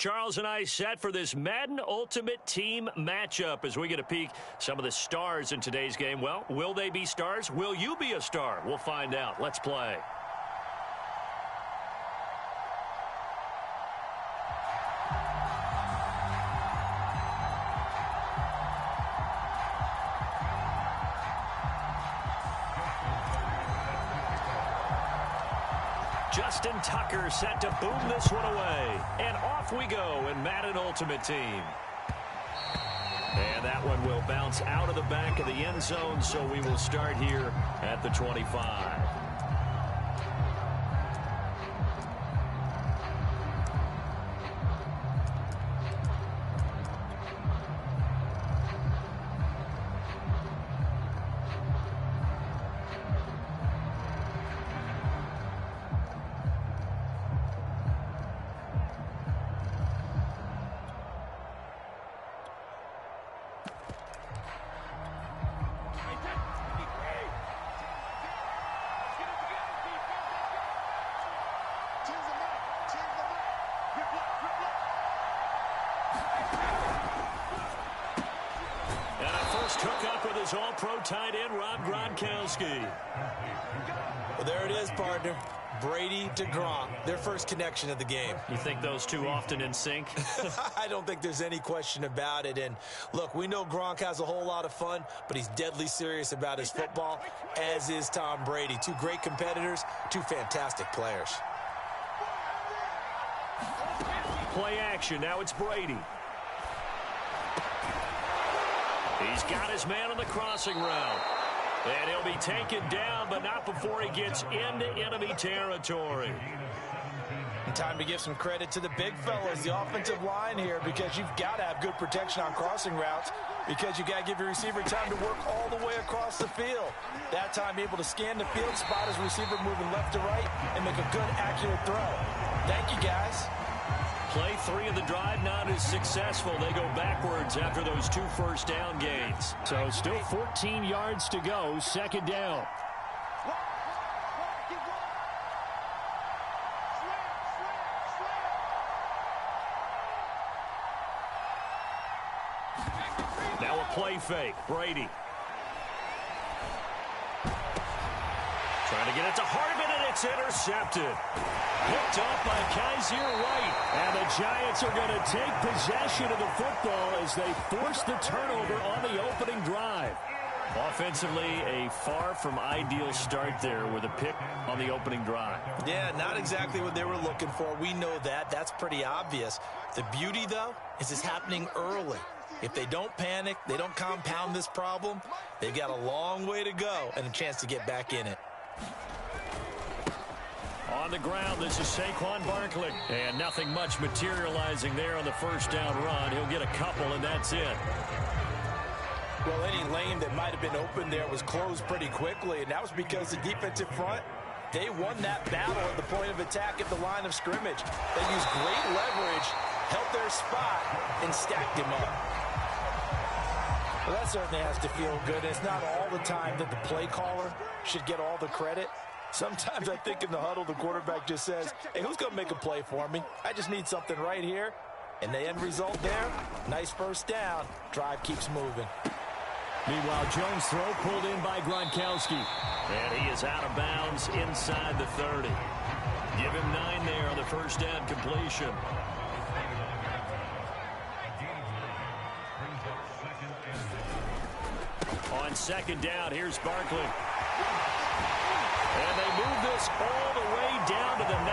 Charles and I set for this Madden Ultimate Team matchup as we get a peek some of the stars in today's game. Well, will they be stars? Will you be a star? We'll find out. Let's play. Justin Tucker set to boom this one away. And off we go in Madden Ultimate Team. And that one will bounce out of the back of the end zone, so we will start here at the 25. Took up with his all-pro tight end, Rob Gronkowski. Well, there it is, partner. Brady to Gronk, their first connection of the game. You think those two often in sync? I don't think there's any question about it. And, look, we know Gronk has a whole lot of fun, but he's deadly serious about his football, as is Tom Brady. Two great competitors, two fantastic players. Play action. Now it's Brady. He's got his man on the crossing route. And he'll be taken down, but not before he gets into enemy territory. And time to give some credit to the big fellas, the offensive line here, because you've got to have good protection on crossing routes, because you got to give your receiver time to work all the way across the field. That time able to scan the field, spot his receiver moving left to right, and make a good, accurate throw. Thank you, guys. Play 3 of the drive not as successful. They go backwards after those 2 first down gains. So still 14 yards to go, second down. Now a play fake. Brady. Trying to get it to Hardman, and it's intercepted. Picked off by Kaiser White. And the Giants are going to take possession of the football as they force the turnover on the opening drive. Offensively, a far from ideal start there with a pick on the opening drive. Yeah, not exactly what they were looking for. We know that. That's pretty obvious. The beauty, though, is it's happening early. If they don't panic, they don't compound this problem, they've got a long way to go and a chance to get back in it. On the ground, this is Saquon Barkley. And nothing much materializing there on the first down run. He'll get a couple, and that's it. Well, any lane that might have been open there was closed pretty quickly, and that was because the defensive front, they won that battle at the point of attack at the line of scrimmage. They used great leverage, held their spot, and stacked him up. Well, that certainly has to feel good. And it's not all the time that the play caller should get all the credit. Sometimes I think in the huddle, the quarterback just says, hey, who's going to make a play for me? I just need something right here. And the end result there, nice first down. Drive keeps moving. Meanwhile, Jones' throw pulled in by Gronkowski. And he is out of bounds inside the 30. Give him 9 there on the first down completion. On second down, here's Barkley. And they move this all the way down to the 9.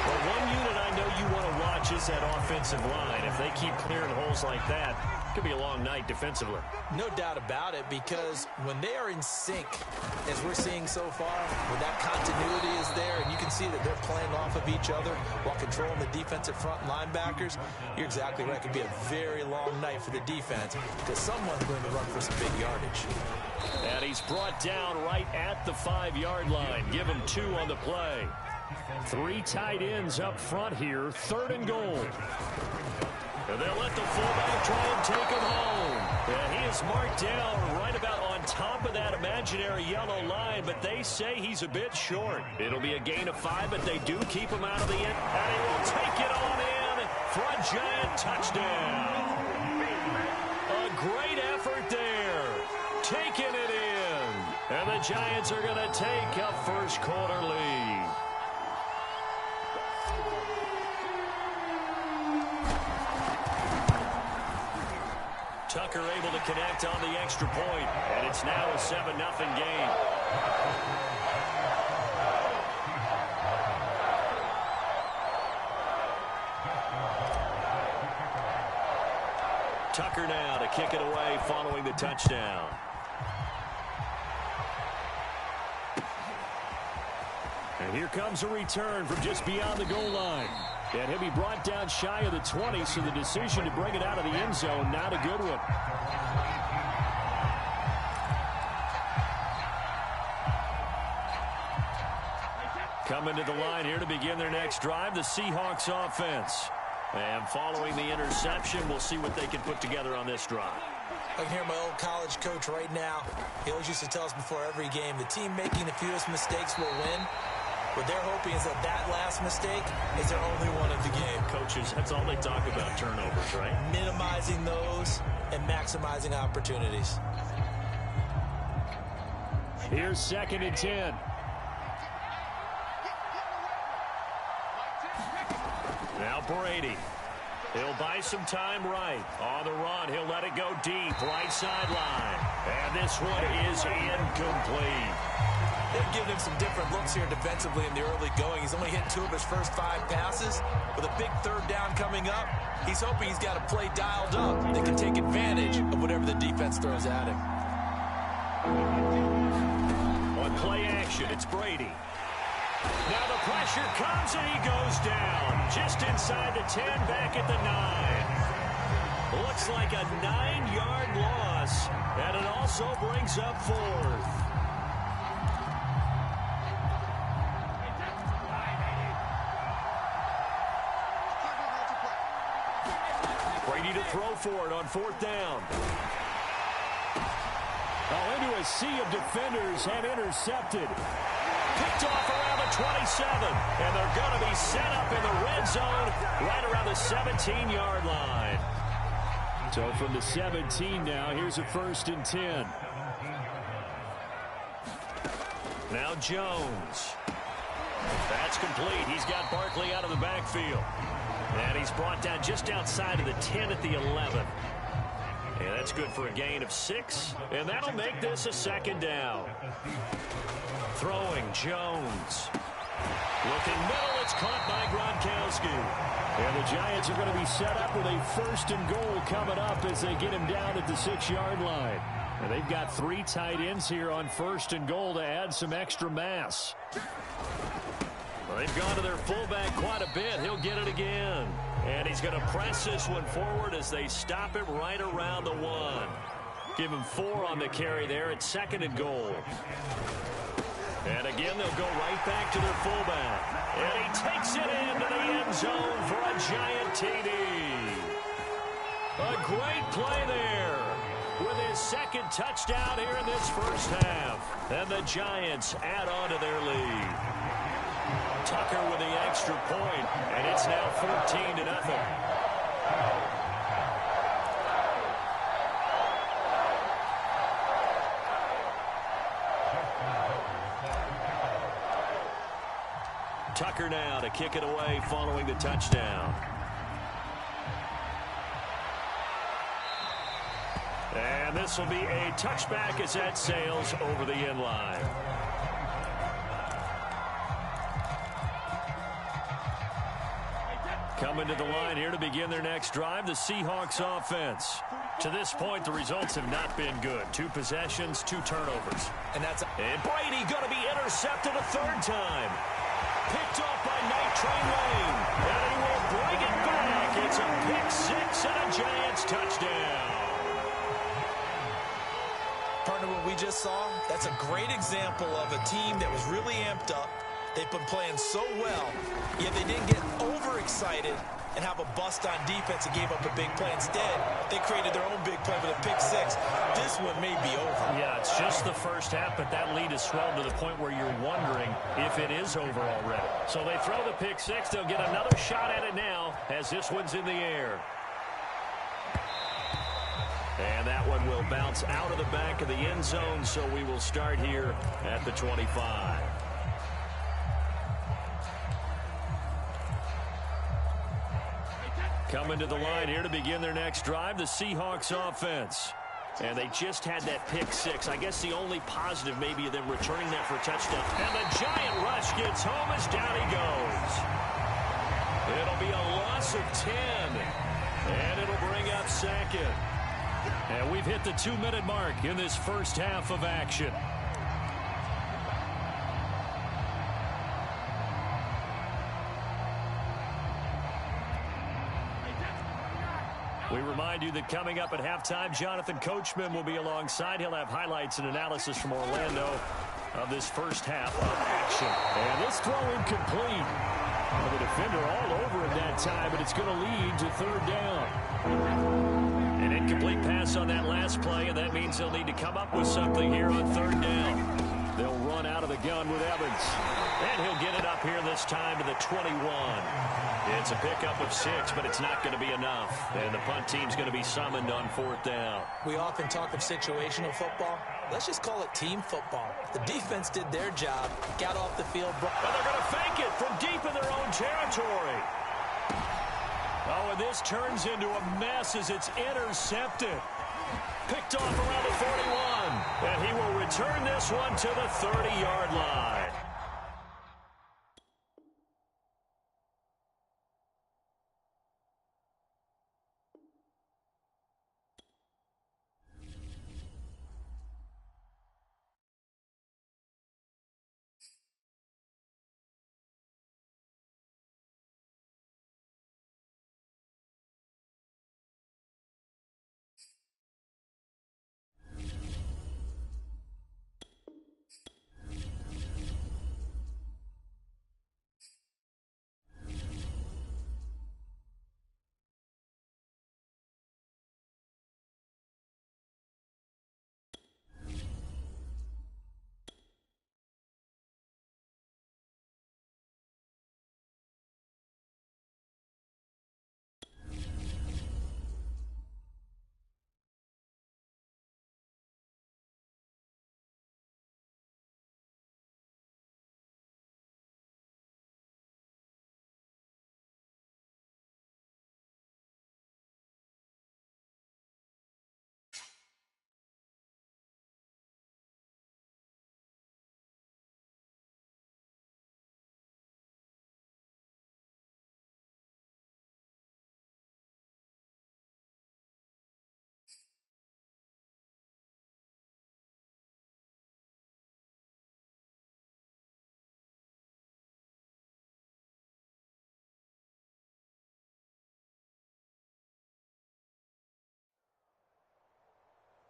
Well, one unit I know you want to watch is that offensive line. If they keep clearing holes like that, it could be a long night defensively. No doubt about it, because when they are in sync, as we're seeing so far, when that continuity is there, and you can see that they're playing off of each other while controlling the defensive front linebackers, you're exactly right. It could be a very long night for the defense, because someone's going to run for some big yardage. And he's brought down right at the 5-yard line. Give him 2 on the play. 3 tight ends up front here, 3rd and goal. And they'll let the fullback try and take him home. And he is marked down right about on top of that imaginary yellow line, but they say he's a bit short. It'll be a gain of 5, but they do keep him out of the end. And he will take it on in. for a Giant touchdown. A great effort there. Taking it in. And the Giants are going to take a first quarter lead. Tucker able to connect on the extra point, and it's now a 7-0 game. Tucker now to kick it away following the touchdown. And here comes a return from just beyond the goal line. And he'll be brought down shy of the 20, so the decision to bring it out of the end zone, not a good one. Coming to the line here to begin their next drive, the Seahawks offense. And following the interception, we'll see what they can put together on this drive. I can hear my old college coach right now. He always used to tell us before every game, the team making the fewest mistakes will win. What they're hoping is that that last mistake is their only one of the game. Coaches, that's all they talk about, turnovers, right? Minimizing those and maximizing opportunities. Here's 2nd and 10. Now Brady. He'll buy some time right. On the run, he'll let it go deep, right sideline. And this one is incomplete. They've given him some different looks here defensively in the early going. He's only hit 2 of his first 5 passes. With a big 3rd down coming up, he's hoping he's got a play dialed up that can take advantage of whatever the defense throws at him. On play action, it's Brady. Now the pressure comes and he goes down. Just inside the 10, back at the 9. Looks like a 9-yard loss, and it also brings up 4th. Brady to throw for it on 4th down. Oh, into a sea of defenders and intercepted. Picked off around the 27, and they're going to be set up in the red zone right around the 17-yard line. So from the 17 now, here's a 1st and 10. Now Jones. That's complete. He's got Barkley out of the backfield. And he's brought down just outside of the 10 at the 11. And that's good for a gain of 6. And that'll make this a 2nd down. Throwing Jones. Looking middle. It's caught by Gronkowski. And the Giants are going to be set up with a 1st and goal coming up as they get him down at the 6-yard line. And they've got 3 tight ends here on 1st and goal to add some extra mass. Well, they've gone to their fullback quite a bit. He'll get it again. And he's going to press this one forward as they stop him right around the 1. Give him 4 on the carry there at 2nd and goal. And again, they'll go right back to their fullback. And he takes it into the end zone for a Giant TD. A great play there with his 2nd touchdown here in this first half. And the Giants add on to their lead. Tucker with the extra point, and it's now 14-0. Tucker now to kick it away following the touchdown. And this will be a touchback as that sails over the end line. Coming to the line here to begin their next drive, the Seahawks offense. To this point, the results have not been good. 2 possessions, 2 turnovers. And Brady going to be intercepted a 3rd time. Picked off by Night Train Lane. And he will bring it back. It's a pick 6 and a Giants touchdown. Partner, what we just saw, that's a great example of a team that was really amped up, They've been playing so well, yet they didn't get overexcited and have a bust on defense and gave up a big play. Instead, they created their own big play with a pick six. This one may be over. Yeah, it's just the first half, but that lead has swelled to the point where you're wondering if it is over already. So they throw the pick six. They'll get another shot at it now as this one's in the air. And that one will bounce out of the back of the end zone, so we will start here at the 25. Coming to the line here to begin their next drive, the Seahawks offense. And they just had that pick six. I guess the only positive maybe of them returning that for a touchdown. And the giant rush gets home as down he goes. It'll be a loss of 10. And it'll bring up second. And we've hit the 2-minute mark in this first half of action. We remind you that coming up at halftime, Jonathan Coachman will be alongside. He'll have highlights and analysis from Orlando of this first half of action. And this throw incomplete. Well, the defender all over it that time, but it's going to lead to third down. An incomplete pass on that last play, and that means they'll need to come up with something here on third down. They'll run out of the gun with Evans. And he'll get it up here this time to the 21. It's a pickup of 6, but it's not going to be enough. And the punt team's going to be summoned on fourth down. We often talk of situational football. Let's just call it team football. The defense did their job, got off the field. But they're going to fake it from deep in their own territory. Oh, and this turns into a mess as it's intercepted. Picked off around the 41. And he will return this one to the 30-yard line.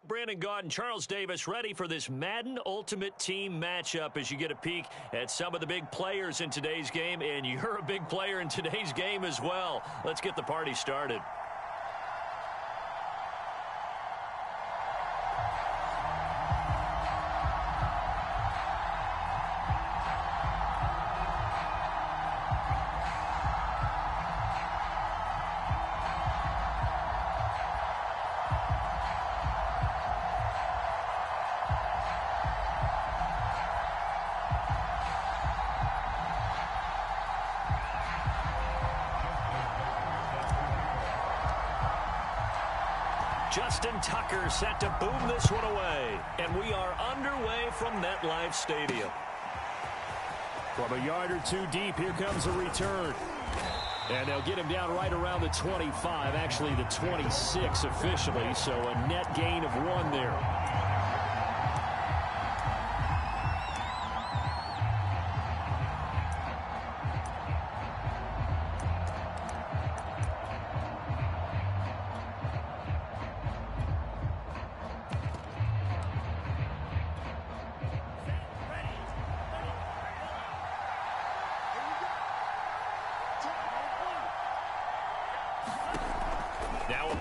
Brandon Gaudin, Charles Davis ready for this Madden Ultimate Team matchup as you get a peek at some of the big players in today's game, and you're a big player in today's game as well. Let's get the party started. Justin Tucker set to boom this one away. And we are underway from MetLife Stadium. From a yard or two deep, here comes a return. And they'll get him down right around the 25, actually the 26 officially, so a net gain of 1 there.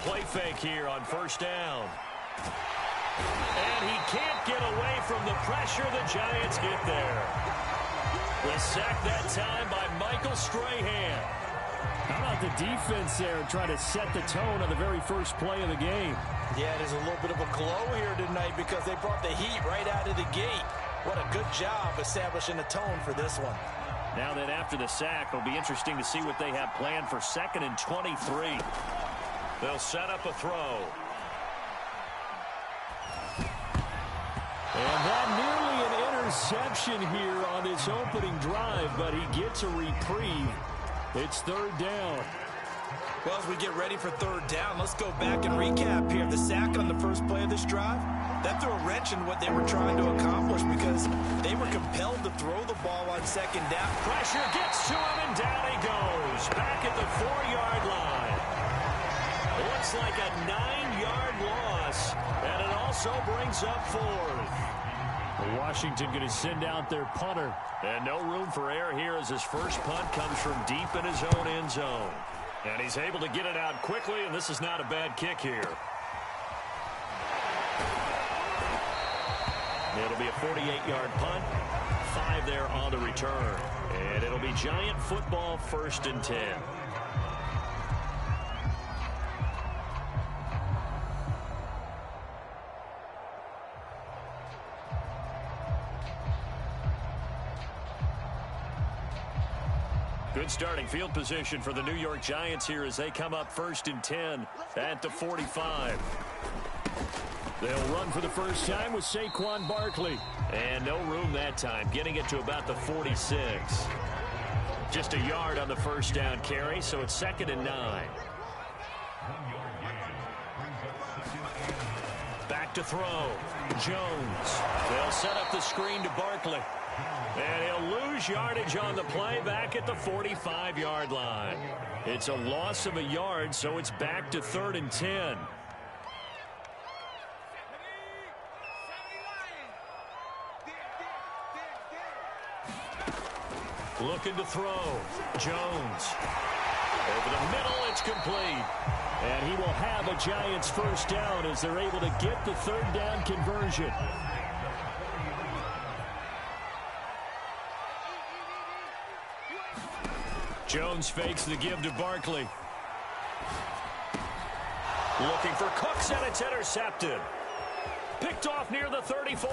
play fake here on first down. And he can't get away from the pressure. The Giants get there. The sack that time by Michael Strahan. How about the defense there trying to set the tone on the very first play of the game? Yeah, there's a little bit of a glow here tonight because they brought the heat right out of the gate. What a good job establishing a tone for this one. Now that after the sack, it'll be interesting to see what they have planned for 2nd and 23. They'll set up a throw. And that nearly an interception here on this opening drive, but he gets a reprieve. It's 3rd down. Well, as we get ready for 3rd down, let's go back and recap here. The sack on the first play of this drive, that threw a wrench in what they were trying to accomplish because they were compelled to throw the ball on 2nd down. Pressure gets to him, and down he goes. Back at the 4-yard line. Looks like a 9-yard loss, and it also brings up 4th. Washington going to send out their punter. And no room for error here as his first punt comes from deep in his own end zone. And he's able to get it out quickly, and this is not a bad kick here. It'll be a 48-yard punt. 5 there on the return. And it'll be Giant football, 1st and 10. Good starting field position for the New York Giants here as they come up 1st and 10 at the 45. They'll run for the first time with Saquon Barkley. And no room that time, getting it to about the 46. Just a yard on the first down carry, so it's 2nd and 9. Back to throw. Jones. They'll set up the screen to Barkley. And he'll lose yardage on the play back at the 45-yard line. It's a loss of a yard, so it's back to 3rd and 10. Looking to throw. Jones. Over the middle, it's complete. And he will have a Giants first down as they're able to get the 3rd down conversion. Jones fakes the give to Barkley. Looking for Cooks, and it's intercepted. Picked off near the 34.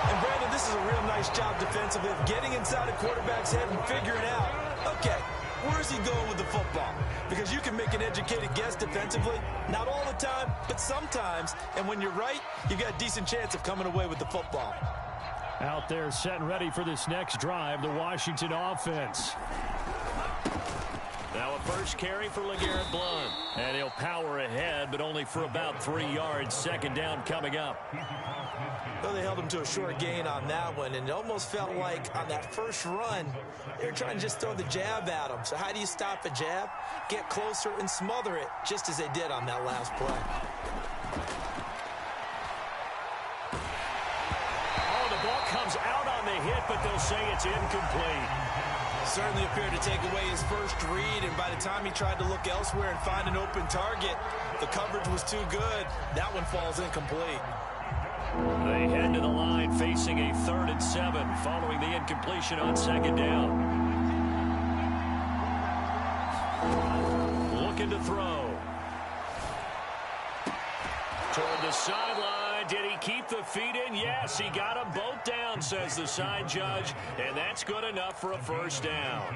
And Brandon, this is a real nice job defensively of getting inside a quarterback's head and figuring out, okay, where's he going with the football? Because you can make an educated guess defensively, not all the time, but sometimes. And when you're right, you've got a decent chance of coming away with the football. Out there set and ready for this next drive, the Washington offense. Now a first carry for LeGarrette Blount. And he'll power ahead, but only for about 3 yards. 2nd down coming up. Well, they held him to a short gain on that one, and it almost felt like on that first run, they were trying to just throw the jab at him. So how do you stop a jab? Get closer and smother it, just as they did on that last play. Comes out on the hit, but they'll say it's incomplete. Certainly appeared to take away his first read, and by the time he tried to look elsewhere and find an open target, the coverage was too good. That one falls incomplete. They head to the line facing a 3rd and 7 following the incompletion on 2nd down. Looking to throw. Toward the sideline. Did he keep the feet in? Yes, he got them both down, says the side judge, and that's good enough for a first down.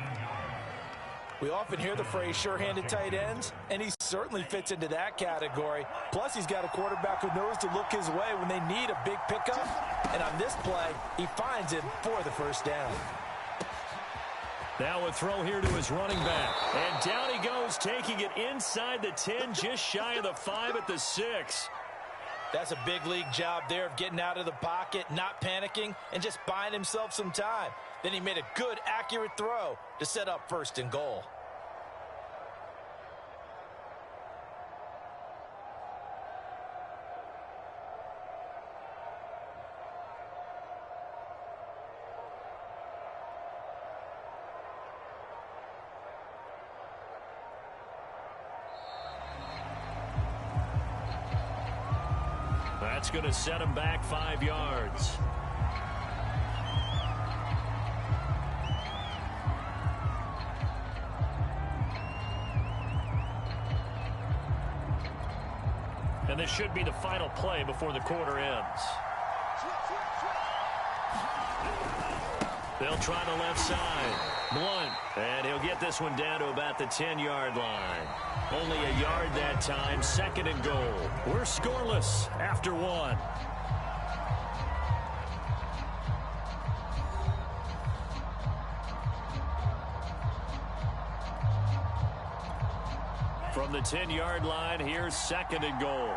We often hear the phrase sure-handed tight ends, and he certainly fits into that category. Plus, he's got a quarterback who knows to look his way when they need a big pickup. And on this play, he finds him for the first down. Now a throw here to his running back. And down he goes, taking it inside the 10, just shy of the 5 at the 6. That's a big league job there of getting out of the pocket, not panicking, and just buying himself some time. Then he made a good, accurate throw to set up 1st and goal. That's going to set him back 5 yards. And this should be the final play before the quarter ends. They'll try the left side. Blunt. And he'll get this one down to about the 10-yard line. Only a yard that time. 2nd and goal. We're scoreless after 1. From the 10-yard line, here's 2nd and goal.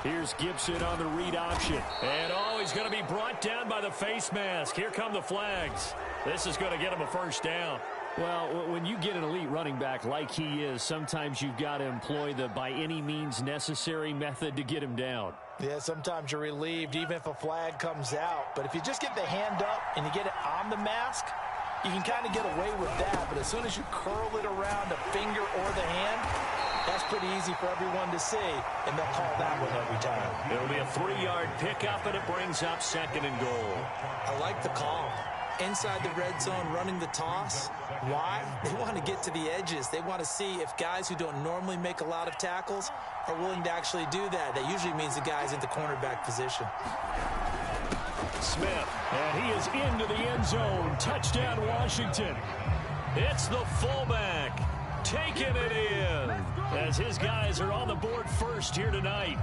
Here's Gibson on the read option. And, he's going to be brought down by the face mask. Here come the flags. This is going to get him a first down. Well, when you get an elite running back like he is, sometimes you've got to employ the by any means necessary method to get him down. Yeah, sometimes you're relieved even if a flag comes out. But if you just get the hand up and you get it on the mask, you can kind of get away with that. But as soon as you curl it around the finger or the hand, that's pretty easy for everyone to see, and they'll call that one every time. It'll be a 3-yard pickup, and it brings up 2nd and goal. I like the call. Inside the red zone, running the toss. Why? They want to get to the edges. They want to see if guys who don't normally make a lot of tackles are willing to actually do that. That usually means the guy's in the cornerback position. Smith, and he is into the end zone. Touchdown, Washington. It's the fullback taking it in as his guys are on the board first here tonight.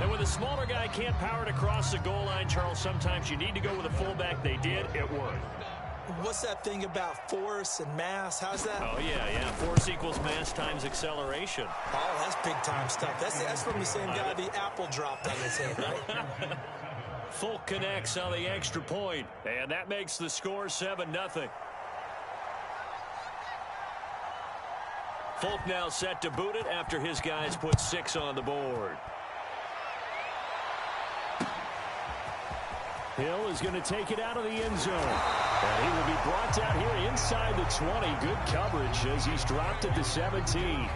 And when the smaller guy can't power it across the goal line, Charles, sometimes you need to go with a fullback. They did. It worked. What's that thing about force and mass? How's that? Oh, yeah. Force equals mass times acceleration. Oh, that's big-time stuff. That's from the same guy the apple dropped on his head, right? Folk connects on the extra point, and that makes the score 7-0. Folk now set to boot it after his guys put 6 on the board. Hill is going to take it out of the end zone. And he will be brought down here inside the 20. Good coverage as he's dropped at the 17.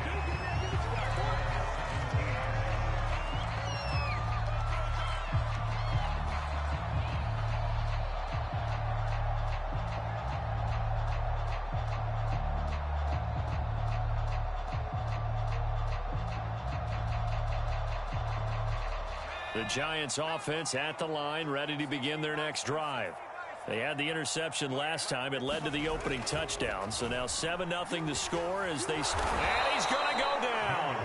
The Giants offense at the line, ready to begin their next drive. They had the interception last time. It led to the opening touchdown. So now 7-0 to score as they... And he's going to go down.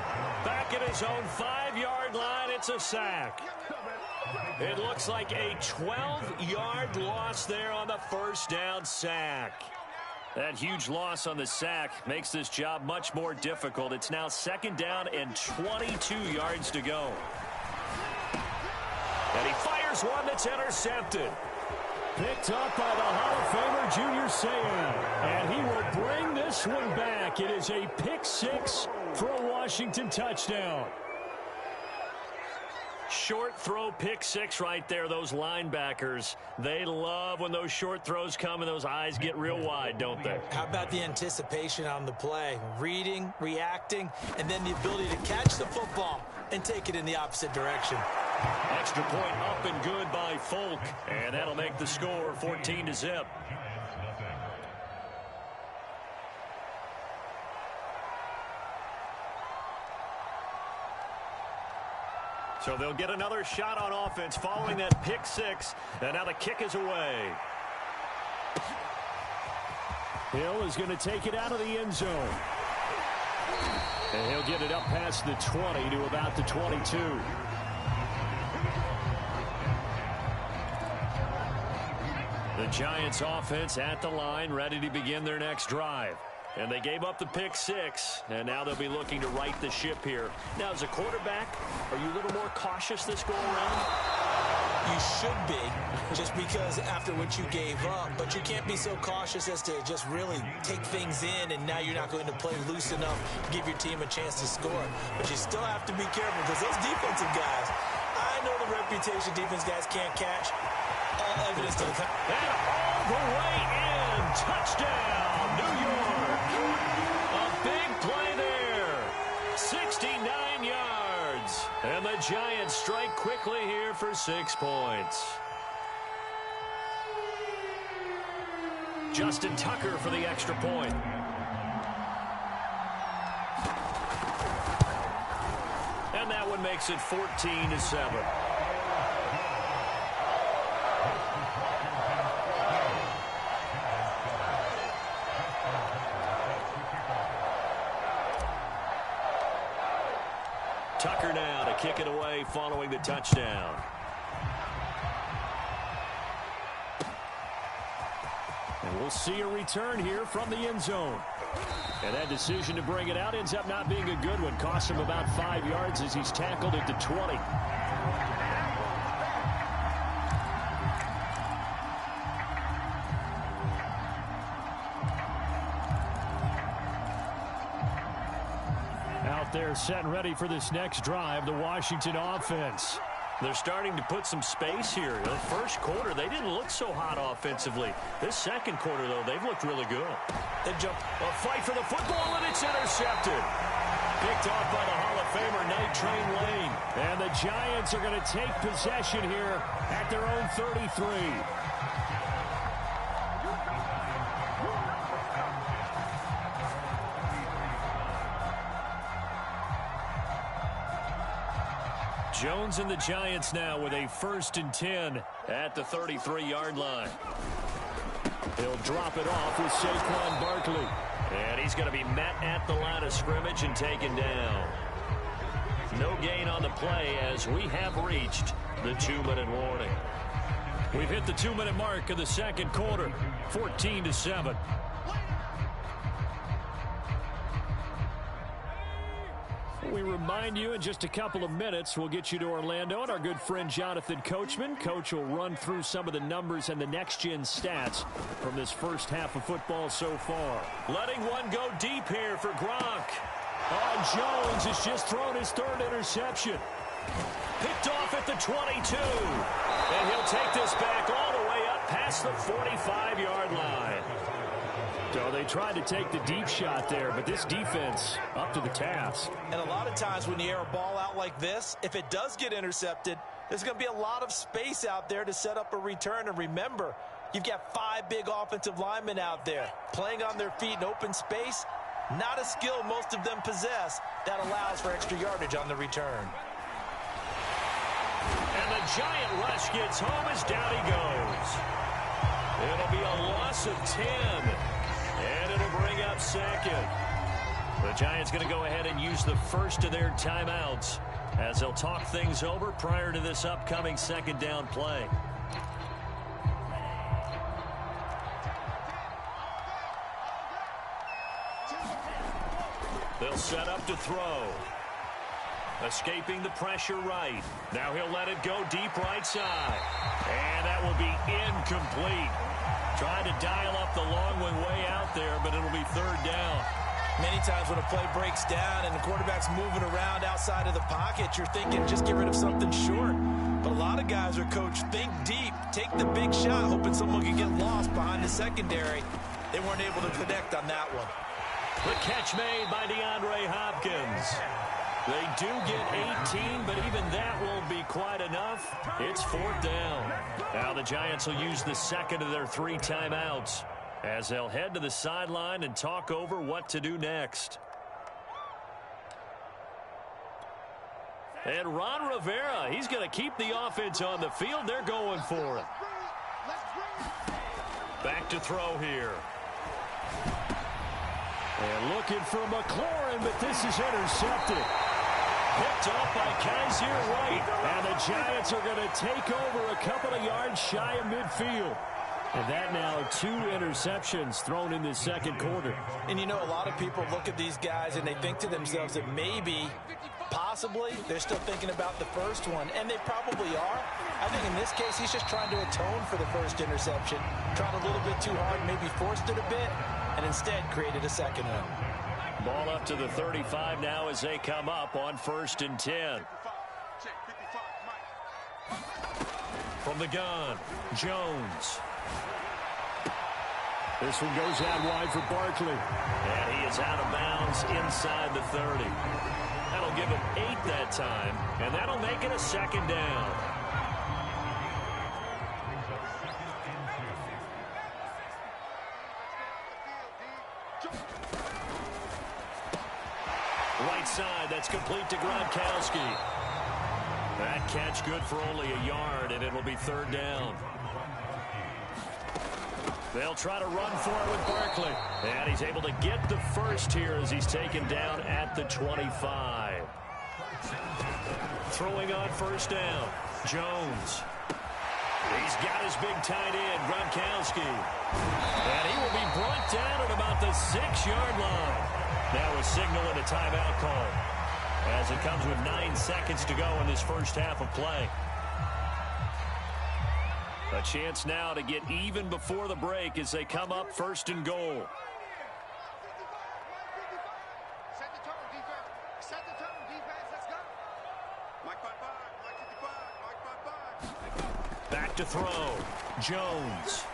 Back at his own 5-yard line, it's a sack. It looks like a 12-yard loss there on the first down sack. That huge loss on the sack makes this job much more difficult. It's now 2nd down and 22 yards to go. And he fires one that's intercepted. Picked up by the Hall of Famer Junior Seau. And he will bring this one back. It is a pick 6 for a Washington touchdown. Short throw pick 6 right there. Those linebackers, they love when those short throws come and those eyes get real wide, don't they? How about the anticipation on the play? Reading, reacting, and then the ability to catch the football and take it in the opposite direction. Extra point up and good by Folk. And that'll make the score 14-0. So they'll get another shot on offense following that pick 6. And now the kick is away. Hill is going to take it out of the end zone. And he'll get it up past the 20 to about the 22. The Giants offense at the line, ready to begin their next drive. And they gave up the pick 6, and now they'll be looking to right the ship here. Now, as a quarterback, are you a little more cautious this go-around? You should be, just because after what you gave up. But you can't be so cautious as to just really take things in, and now you're not going to play loose enough to give your team a chance to score. But you still have to be careful, because those defensive guys, I know the reputation defense guys can't catch. All evidence to the contrary. And all the way in. Touchdown, New York. A big play there 69 yards. And the Giants strike quickly here for 6 points. Justin Tucker for the extra point. And that one makes it 14-7. Tucker now to kick it away following the touchdown. And we'll see a return here from the end zone. And that decision to bring it out ends up not being a good one. Costs him about 5 yards as he's tackled at the 20. Out there set and ready for this next drive, the Washington offense. They're starting to put some space here. The first quarter, they didn't look so hot offensively. This second quarter, though, they've looked really good. They jump a fight for the football, and it's intercepted. Picked off by the Hall of Famer, Night Train Lane. And the Giants are going to take possession here at their own 33. Jones and the Giants now with a 1st and 10 at the 33-yard line. He'll drop it off with Saquon Barkley. And he's going to be met at the line of scrimmage and taken down. No gain on the play as we have reached the 2-minute warning. We've hit the 2-minute mark of the second quarter, 14-7. We remind you in just a couple of minutes we'll get you to Orlando and our good friend Jonathan Coachman. Coach will run through some of the numbers and the next-gen stats from this first half of football so far. Letting one go deep here for Gronk. Jones has just thrown his 3rd interception. Picked off at the 22. And he'll take this back all the way up past the 45-yard line. So they tried to take the deep shot there, but this defense up to the task. And a lot of times when you air a ball out like this, if it does get intercepted, there's going to be a lot of space out there to set up a return. And remember, you've got 5 big offensive linemen out there playing on their feet in open space. Not a skill most of them possess that allows for extra yardage on the return. And the Giant rush gets home as down he goes. It'll be a loss of 10. And it'll bring up 2nd. The Giants going to go ahead and use the first of their timeouts as they'll talk things over prior to this upcoming 2nd down play. They'll set up to throw. Escaping the pressure right. Now he'll let it go deep right side. And that will be incomplete. Trying to dial up the long one way out there, but it'll be 3rd down. Many times when a play breaks down and the quarterback's moving around outside of the pocket, you're thinking just get rid of something short. But a lot of guys are coached, think deep, take the big shot, hoping someone can get lost behind the secondary. They weren't able to connect on that one. The catch made by DeAndre Hopkins. They do get 18, but even that won't be quite enough. It's 4th down. Now the Giants will use the 2nd of their 3 timeouts as they'll head to the sideline and talk over what to do next. And Ron Rivera, he's going to keep the offense on the field. They're going for it. Back to throw here. And looking for McLaurin, but this is intercepted. Picked off by Kaiser White. And the Giants are going to take over a couple of yards shy of midfield. And that now 2 interceptions thrown in the second quarter. And you know, a lot of people look at these guys and they think to themselves that maybe, possibly, they're still thinking about the first one. And they probably are. I think in this case, he's just trying to atone for the first interception. Tried a little bit too hard, maybe forced it a bit, and instead created a second one. Ball up to the 35 now as they come up on 1st and 10. From the gun, Jones. This one goes out wide for Barkley. And he is out of bounds inside the 30. That'll give him 8 that time, and that'll make it a second down. Right side, that's complete to Gronkowski. That catch good for only a yard, and it'll be third down. They'll try to run for it with Barkley. And he's able to get the first here as he's taken down at the 25. Throwing on first down, Jones. He's got his big tight end, Gronkowski. And he will be brought down at about the 6-yard line. That was signaling a timeout call, as it comes with 9 seconds to go in this first half of play. A chance now to get even before the break as they come up first and goal. Set the tone, defense. Set the tone, defense. Let's go. Mike 5-5. Back to throw. Jones.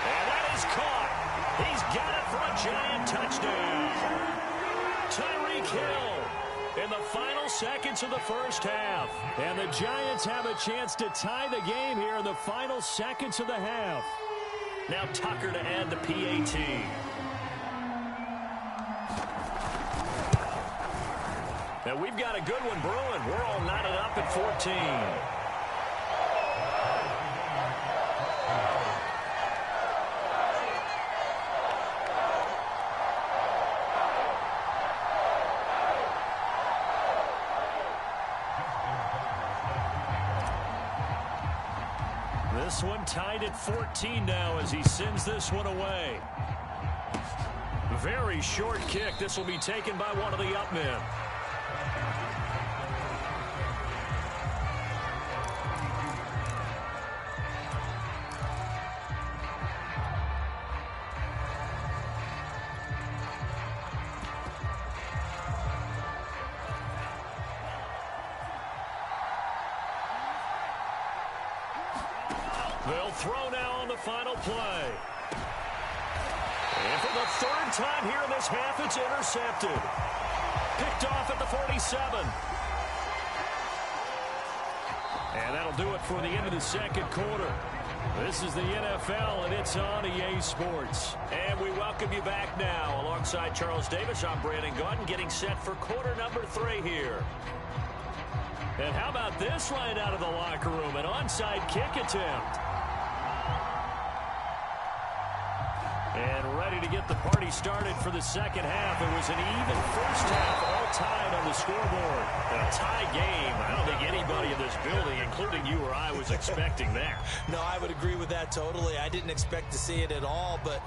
And that is caught. He's got it for a giant touchdown. Tyreek Hill in the final seconds of the first half. And the Giants have a chance to tie the game here in the final seconds of the half. Now Tucker to add the PAT. Now we've got a good one brewing. We're all knotted up at 14. This one tied at 14 now as he sends this one away. Very short kick. This will be taken by one of the up men. They'll throw now on the final play. And for the third time here in this half, it's intercepted. Picked off at the 47. And that'll do it for the end of the second quarter. This is the NFL, and it's on EA Sports. And we welcome you back now. Alongside Charles Davis, I'm Brandon Gaudin, getting set for quarter number 3 here. And how about this line out of the locker room? An onside kick attempt. And ready to get the party started for the second half. It was an even first half, all tied on the scoreboard. A tie game. I don't think anybody in this building, including you or I, was expecting that. No, I would agree with that totally. I didn't expect to see it at all, but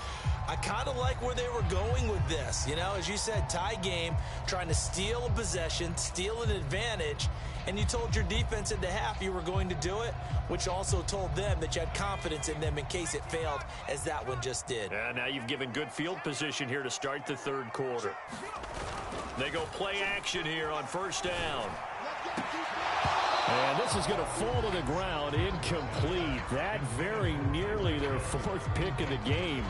I kind of like where they were going with this. You know, as you said, tie game, trying to steal a possession, steal an advantage, and you told your defense in the half you were going to do it, which also told them that you had confidence in them in case it failed, as that one just did. And now you've given good field position here to start the third quarter. They go play action here on first down. And this is going to fall to the ground, incomplete. That very nearly their 4th pick of the game.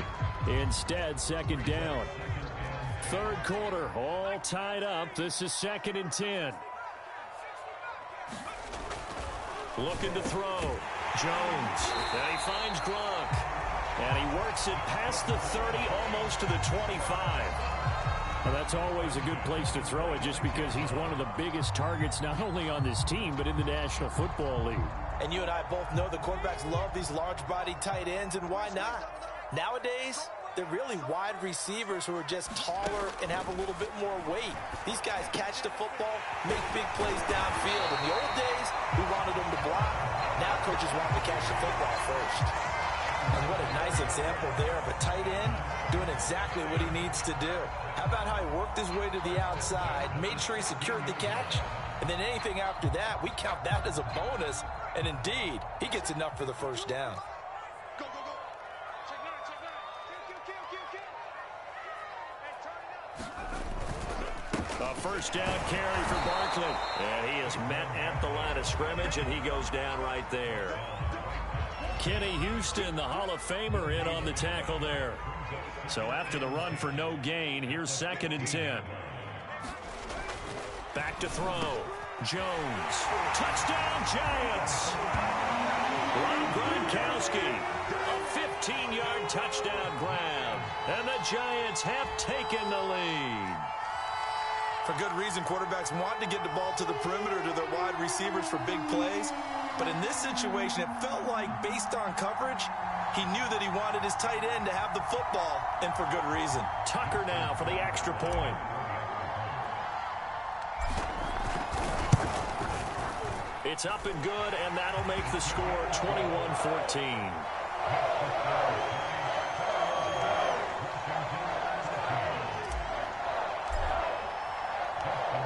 Instead, second down. Third quarter, all tied up. This is 2nd and 10. Looking to throw. Jones. And he finds Gronk. And he works it past the 30, almost to the 25. Well, that's always a good place to throw it just because he's one of the biggest targets not only on this team but in the National Football League. And you and I both know the quarterbacks love these large-bodied tight ends, and why not? Nowadays, they're really wide receivers who are just taller and have a little bit more weight. These guys catch the football, make big plays downfield. In the old days, we wanted them to block. Now coaches want them to catch the football first. And what a nice example there of a tight end doing exactly what he needs to do. How about how he worked his way to the outside, made sure he secured the catch, and then anything after that, we count that as a bonus. And indeed, he gets enough for the first down. Go, go, go. Check nine, check nine. Kill. A first down carry for Barkley. And he is met at the line of scrimmage, and he goes down right there. Kenny Houston, the Hall of Famer, in on the tackle there. So after the run for no gain, here's 2nd and 10. Back to throw. Jones. Touchdown, Giants. Rob Gronkowski. A 15-yard touchdown grab. And the Giants have taken the lead. For good reason, quarterbacks want to get the ball to the perimeter to their wide receivers for big plays. But in this situation, it felt like, based on coverage, he knew that he wanted his tight end to have the football, and for good reason. Tucker now for the extra point. It's up and good, and that'll make the score 21-14.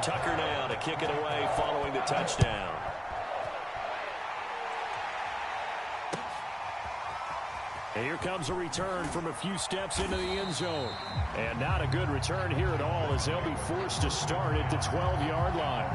Tucker now to kick it away following the touchdown. And here comes a return from a few steps into the end zone. And not a good return here at all, as they'll be forced to start at the 12-yard line.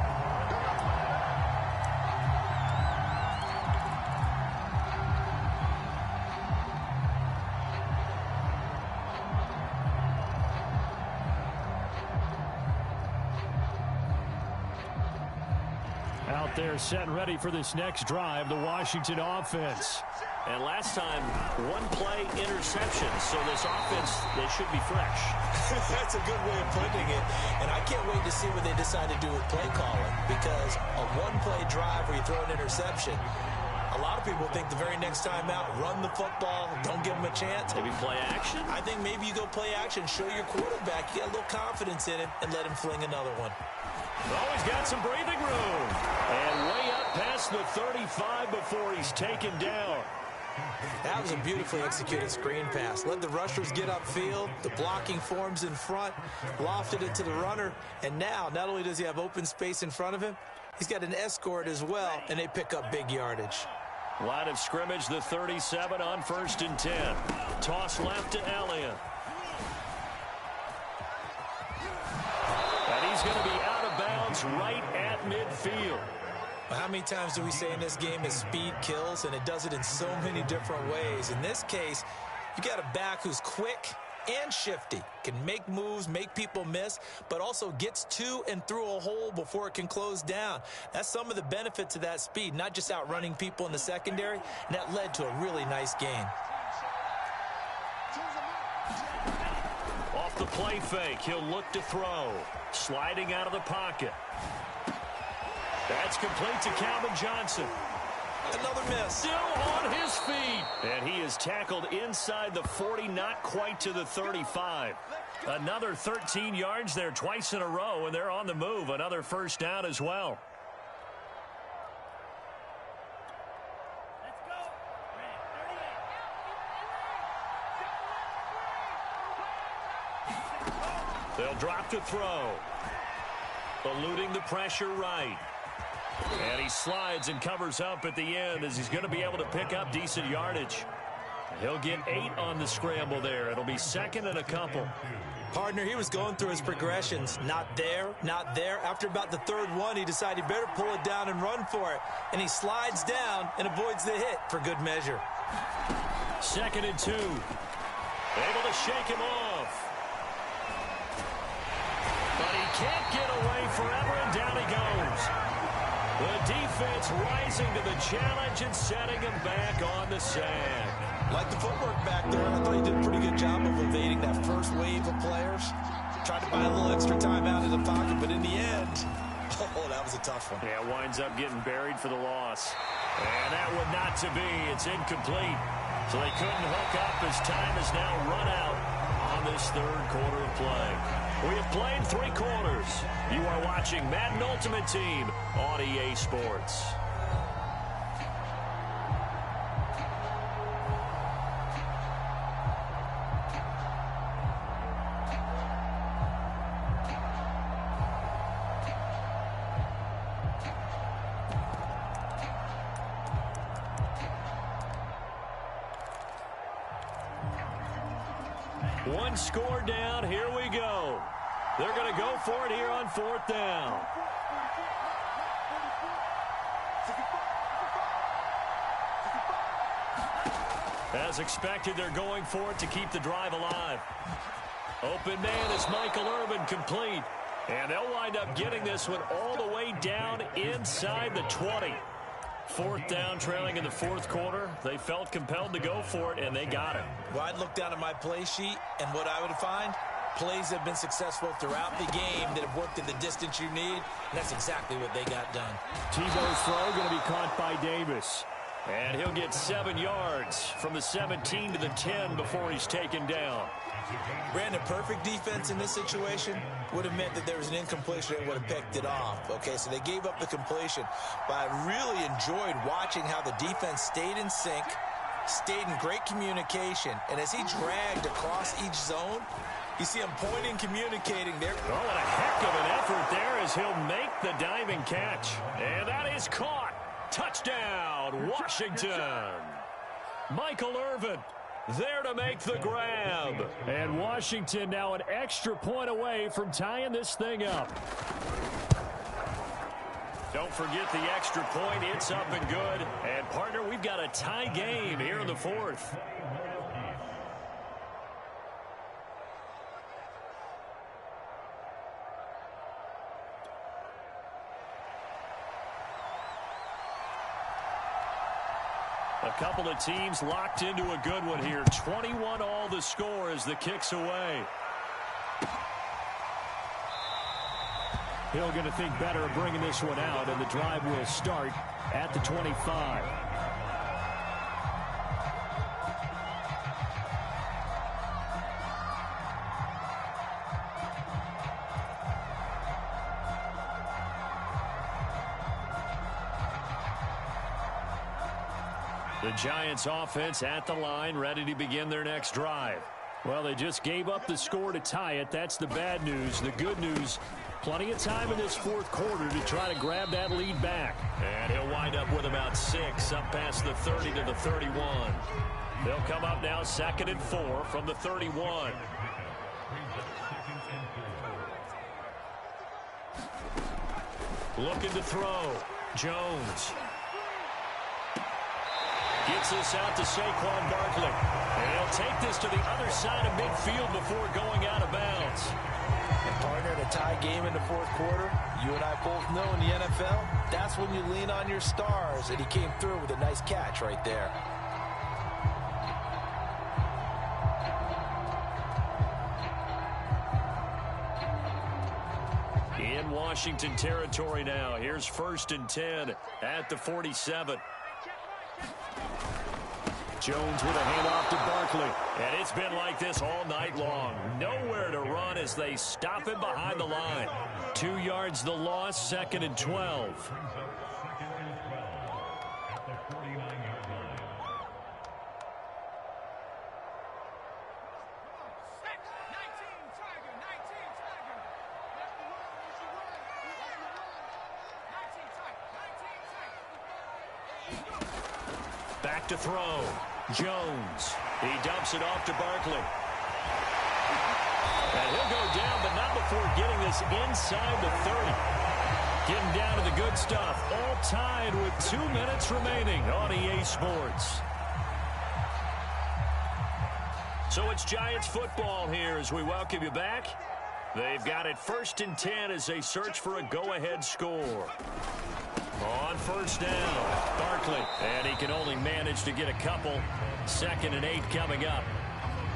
They're set and ready for this next drive, the Washington offense. And last time, one-play interception. So this offense, they should be fresh. That's a good way of putting it. And I can't wait to see what they decide to do with play calling. Because a one-play drive where you throw an interception, a lot of people think the very next time out, run the football, don't give them a chance. Maybe play action? I think maybe you go play action, show your quarterback, you get a little confidence in him, and let him fling another one. Oh, he's got some breathing room. And way up past the 35 before he's taken down. That was a beautifully executed screen pass. Let the rushers get upfield. The blocking forms in front. Lofted it to the runner. And now, not only does he have open space in front of him, he's got an escort as well, and they pick up big yardage. Line of scrimmage, the 37 on 1st and 10. Toss left to Elliott. And he's going to be out of bounds right at midfield. Well, how many times do we say in this game that speed kills, and it does it in so many different ways? In this case, you got a back who's quick and shifty, can make moves, make people miss, but also gets to and through a hole before it can close down. That's some of the benefits of that speed, not just outrunning people in the secondary, and that led to a really nice gain. Off the play fake, he'll look to throw. Sliding out of the pocket. That's complete to Calvin Johnson. Another miss. Still on his feet. And he is tackled inside the 40, not quite to the 35. Another 13 yards there twice in a row, and they're on the move. Another first down as well. They'll drop to throw. Eluding the pressure right. And he slides and covers up at the end as he's going to be able to pick up decent yardage. He'll get 8 on the scramble there. It'll be second and a couple. Partner, he was going through his progressions. Not there, not there. After about the third one, he decided he better pull it down and run for it. And he slides down and avoids the hit for good measure. 2nd and 2. Able to shake him off. But he can't get away forever, and down he goes. The defense rising to the challenge and setting him back on the sack. Like the footwork back there, I thought he did a pretty good job of evading that first wave of players. Tried to buy a little extra time out of the pocket, but in the end, oh, that was a tough one. Yeah, winds up getting buried for the loss. And that would not to be. It's incomplete. So they couldn't hook up as time is now run out on this third quarter of play. We have played 3 quarters. You are watching Madden Ultimate Team on EA Sports. One score down. Here we go. They're going to go for it here on 4th down. As expected, they're going for it to keep the drive alive. Open man is Michael Irvin, complete. And they'll wind up getting this one all the way down inside the 20. Fourth down, trailing in the fourth quarter. They felt compelled to go for it, and they got it. Well, I'd look down at my play sheet, and what I would find, plays have been successful throughout the game that have worked at the distance you need, and that's exactly what they got done. Tebow's throw going to be caught by Davis. And he'll get 7 yards from the 17 to the 10 before he's taken down. Brandon, perfect defense in this situation would have meant that there was an incompletion and would have picked it off. Okay, so they gave up the completion. But I really enjoyed watching how the defense stayed in sync, stayed in great communication. And as he dragged across each zone, you see him pointing, communicating there. Oh, what a heck of an effort there as he'll make the diving catch. And that is caught. Touchdown, Washington. Michael Irvin there to make the grab. And Washington now an extra point away from tying this thing up. Don't forget the extra point. It's up and good. And, partner, we've got a tie game here in the fourth. A couple of teams locked into a good one here. 21 all the score as the kick's away. Hill going to think better of bringing this one out, and the drive will start at the 25. The Giants offense at the line, ready to begin their next drive. Well, they just gave up the score to tie it. That's the bad news. The good news, plenty of time in this fourth quarter to try to grab that lead back. And he'll wind up with about 6 up past the 30 to the 31. They'll come up now 2nd and 4 from the 31. Looking to throw. Jones. Gets this out to Saquon Barkley. And he'll take this to the other side of midfield before going out of bounds. And partner, in a tie game in the fourth quarter, you and I both know in the NFL, that's when you lean on your stars. And he came through with a nice catch right there. In Washington territory now. Here's 1st and 10 at the 47. Jones with a handoff to Barkley. And it's been like this all night long. Nowhere to run as they stop him behind the line. 2 yards the loss, 2nd and 12. Back to throw. Jones. He dumps it off to Barkley. And he'll go down, but not before getting this inside the 30. Getting down to the good stuff. All tied with 2 minutes remaining on EA Sports. So it's Giants football here as we welcome you back. They've got it 1st and 10 as they search for a go-ahead score. On 1st down, Barkley, and he can only manage to get a couple. 2nd and 8 coming up.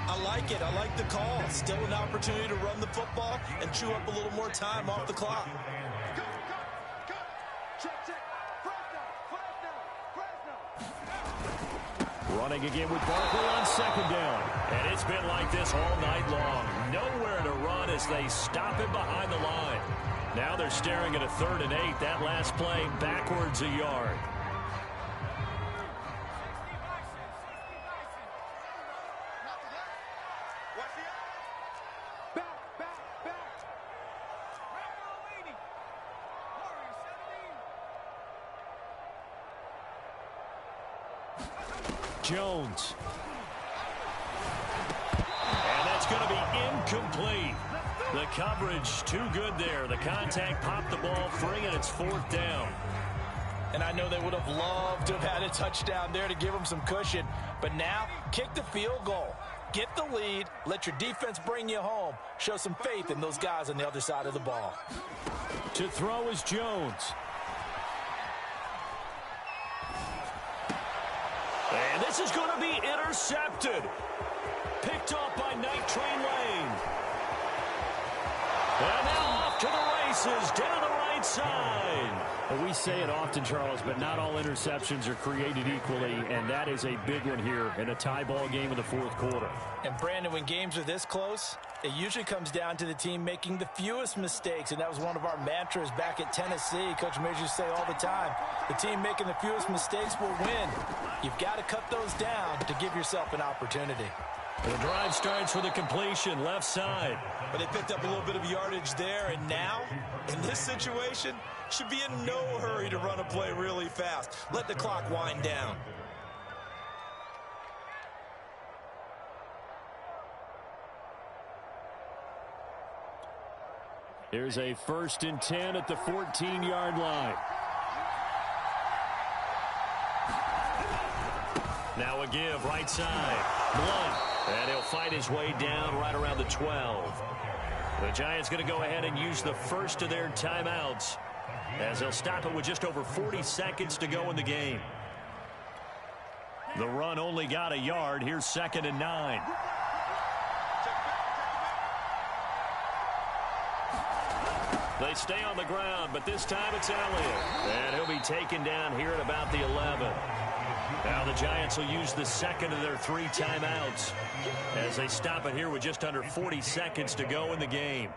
I like it. I like the call. Still an opportunity to run the football and chew up a little more time off the clock. Running again with Barkley on 2nd down. And it's been like this all night long. Nowhere to run as they stop him behind the line. Now they're staring at a 3rd and 8. That last play backwards a yard. Jones. And that's going to be incomplete. The coverage too good there. The contact popped the ball free, and it's 4th down. And I know they would have loved to have had a touchdown there to give them some cushion. But now, kick the field goal. Get the lead. Let your defense bring you home. Show some faith in those guys on the other side of the ball. To throw is Jones. And this is going to be intercepted. Picked off by Night Train Lane. And now off to the races, down the right side. Well, we say it often, Charles, but not all interceptions are created equally, and that is a big one here in a tie ball game in the fourth quarter. And, Brandon, when games are this close, it usually comes down to the team making the fewest mistakes, and that was one of our mantras back at Tennessee. Coach Majors used to say all the time, the team making the fewest mistakes will win. You've got to cut those down to give yourself an opportunity. The drive starts with a completion, left side. But they picked up a little bit of yardage there, and now, in this situation, should be in no hurry to run a play really fast. Let the clock wind down. Here's a 1st and 10 at the 14-yard line. Now a give, right side. Blunt. And he'll fight his way down right around the 12. The Giants going to go ahead and use the first of their timeouts, as they'll stop it with just over 40 seconds to go in the game. The run only got a yard. Here's 2nd and 9. They stay on the ground, but this time it's Elliott. And he'll be taken down here at about the 11. Now the Giants will use the second of their 3 timeouts as they stop it here with just under 40 seconds to go in the game.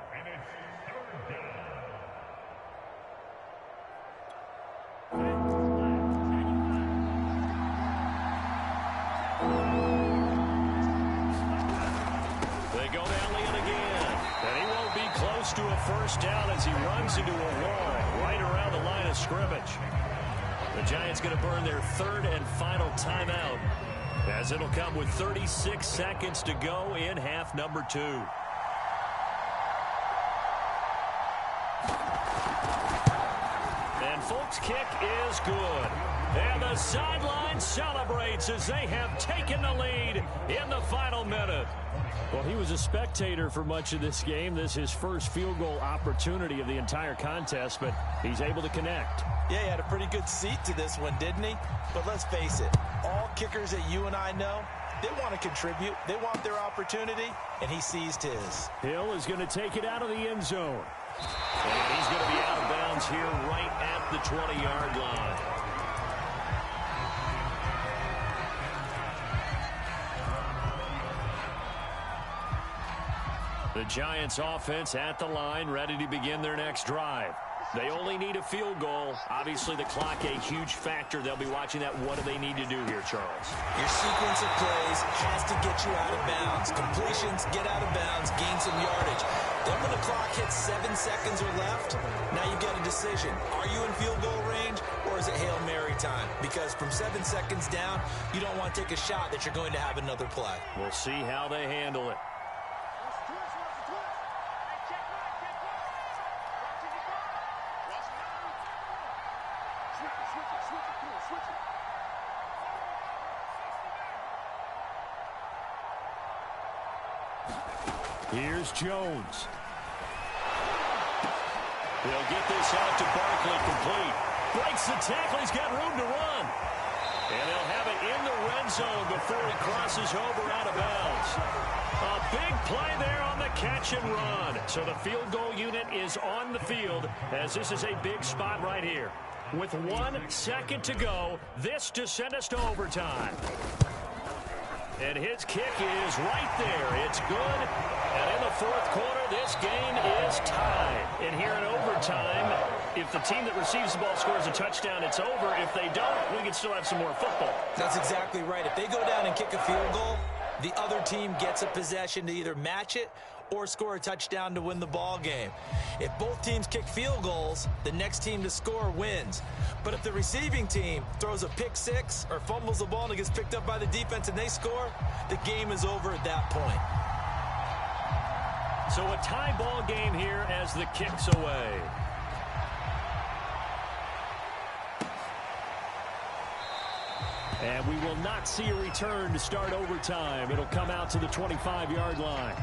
They go to Elliott again, and he won't be close to a first down as he runs into a wall right around the line of scrimmage. The Giants going to burn their 3rd and final timeout, as it'll come with 36 seconds to go in half number 2. And folks, kick is good. And the sideline celebrates as they have taken the lead in the final minute. Well, he was a spectator for much of this game. This is his first field goal opportunity of the entire contest, but he's able to connect. Yeah, he had a pretty good seat to this one, didn't he? But let's face it, all kickers that you and I know, they want to contribute. They want their opportunity, and he seized his. Hill is going to take it out of the end zone. And he's going to be out of bounds here right at the 20-yard line. The Giants offense at the line, ready to begin their next drive. They only need a field goal. Obviously, the clock a huge factor. They'll be watching that. What do they need to do here, Charles? Your sequence of plays has to get you out of bounds. Completions, get out of bounds, gain some yardage. Then when the clock hits 7 seconds or left, now you get a decision. Are you in field goal range, or is it Hail Mary time? Because from 7 seconds down, you don't want to take a shot that you're going to have another play. We'll see how they handle it. Here's Jones. He'll get this out to Barkley, complete. Breaks the tackle. He's got room to run. And he'll have it in the red zone before he crosses over out of bounds. A big play there on the catch and run. So the field goal unit is on the field, as this is a big spot right here. With 1 second to go, this to send us to overtime. And his kick is right there. It's good. And in the fourth quarter, this game is tied. And here in overtime, if the team that receives the ball scores a touchdown, it's over. If they don't, we can still have some more football. That's exactly right. If they go down and kick a field goal, the other team gets a possession to either match it or score a touchdown to win the ball game. If both teams kick field goals, the next team to score wins. But if the receiving team throws a pick six or fumbles the ball and it gets picked up by the defense and they score, the game is over at that point. So a tie ball game here as the kick's away. And we will not see a return to start overtime. It'll come out to the 25-yard line.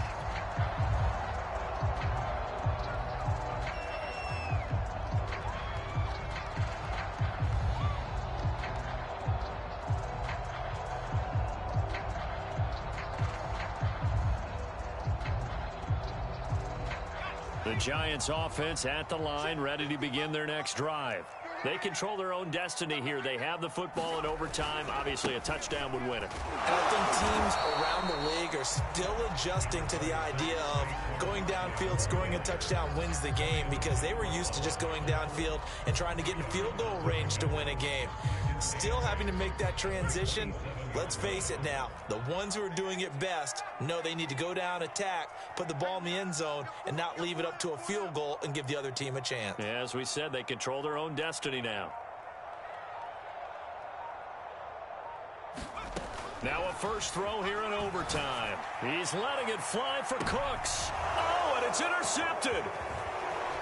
The Giants offense at the line, ready to begin their next drive. They control their own destiny here. They have the football in overtime. Obviously, a touchdown would win it. And I think teams around the league are still adjusting to the idea of going downfield, scoring a touchdown wins the game, because they were used to just going downfield and trying to get in field goal range to win a game. Still having to make that transition. Let's face it now, the ones who are doing it best know they need to go down, attack, put the ball in the end zone, and not leave it up to a field goal and give the other team a chance. Yeah, as we said, they control their own destiny now. Now a first throw here in overtime. He's letting it fly for Cooks. Oh, and it's intercepted.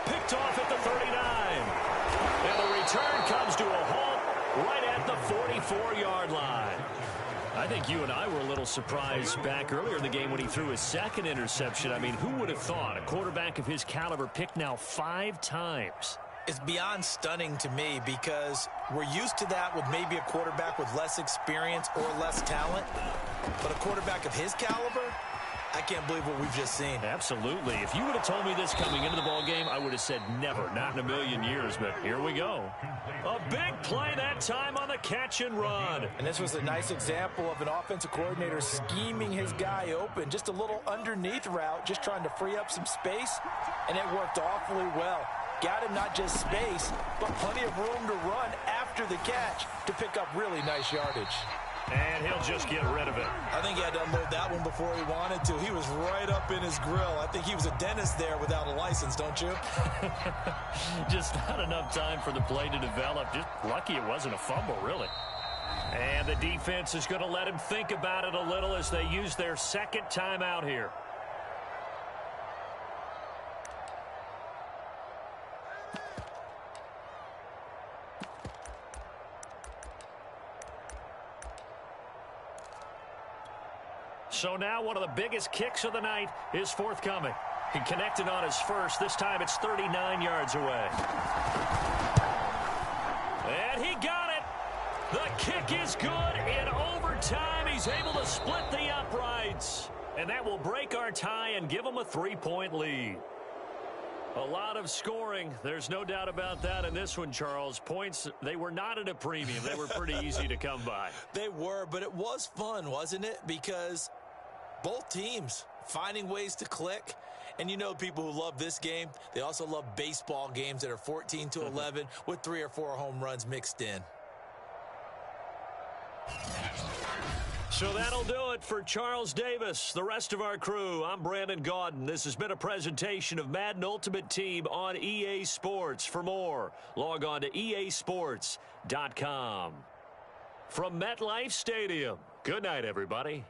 Picked off at the 39. And the return comes to a halt right at the 44-yard line. I think you and I were a little surprised back earlier in the game when he threw his second interception. I mean, who would have thought a quarterback of his caliber picked now 5 times? It's beyond stunning to me, because we're used to that with maybe a quarterback with less experience or less talent. But a quarterback of his caliber, I can't believe what we've just seen. Absolutely. If you would have told me this coming into the ball game, I would have said never, not in a million years. But here we go. A big play that time on the catch and run. And this was a nice example of an offensive coordinator scheming his guy open. Just a little underneath route, just trying to free up some space. And it worked awfully well. Got him not just space, but plenty of room to run after the catch to pick up really nice yardage. And he'll just get rid of it. I think he had to unload that one before he wanted to. He was right up in his grill. I think he was a dentist there without a license, don't you? Just not enough time for the play to develop. Just lucky it wasn't a fumble, really. And the defense is going to let him think about it a little as they use their second timeout here. So now one of the biggest kicks of the night is forthcoming. He connected on his first. This time it's 39 yards away. And he got it. The kick is good in overtime. He's able to split the uprights. And that will break our tie and give him a 3-point lead. A lot of scoring. There's no doubt about that in this one, Charles. Points, they were not at a premium. They were pretty easy to come by. They were, but it was fun, wasn't it? Because both teams finding ways to click. And you know, people who love this game, they also love baseball games that are 14-11 with 3 or 4 home runs mixed in. So that'll do it for Charles Davis, the rest of our crew. I'm Brandon Gaudin. This has been a presentation of Madden Ultimate Team on EA Sports. For more, log on to easports.com. From MetLife Stadium, good night, everybody.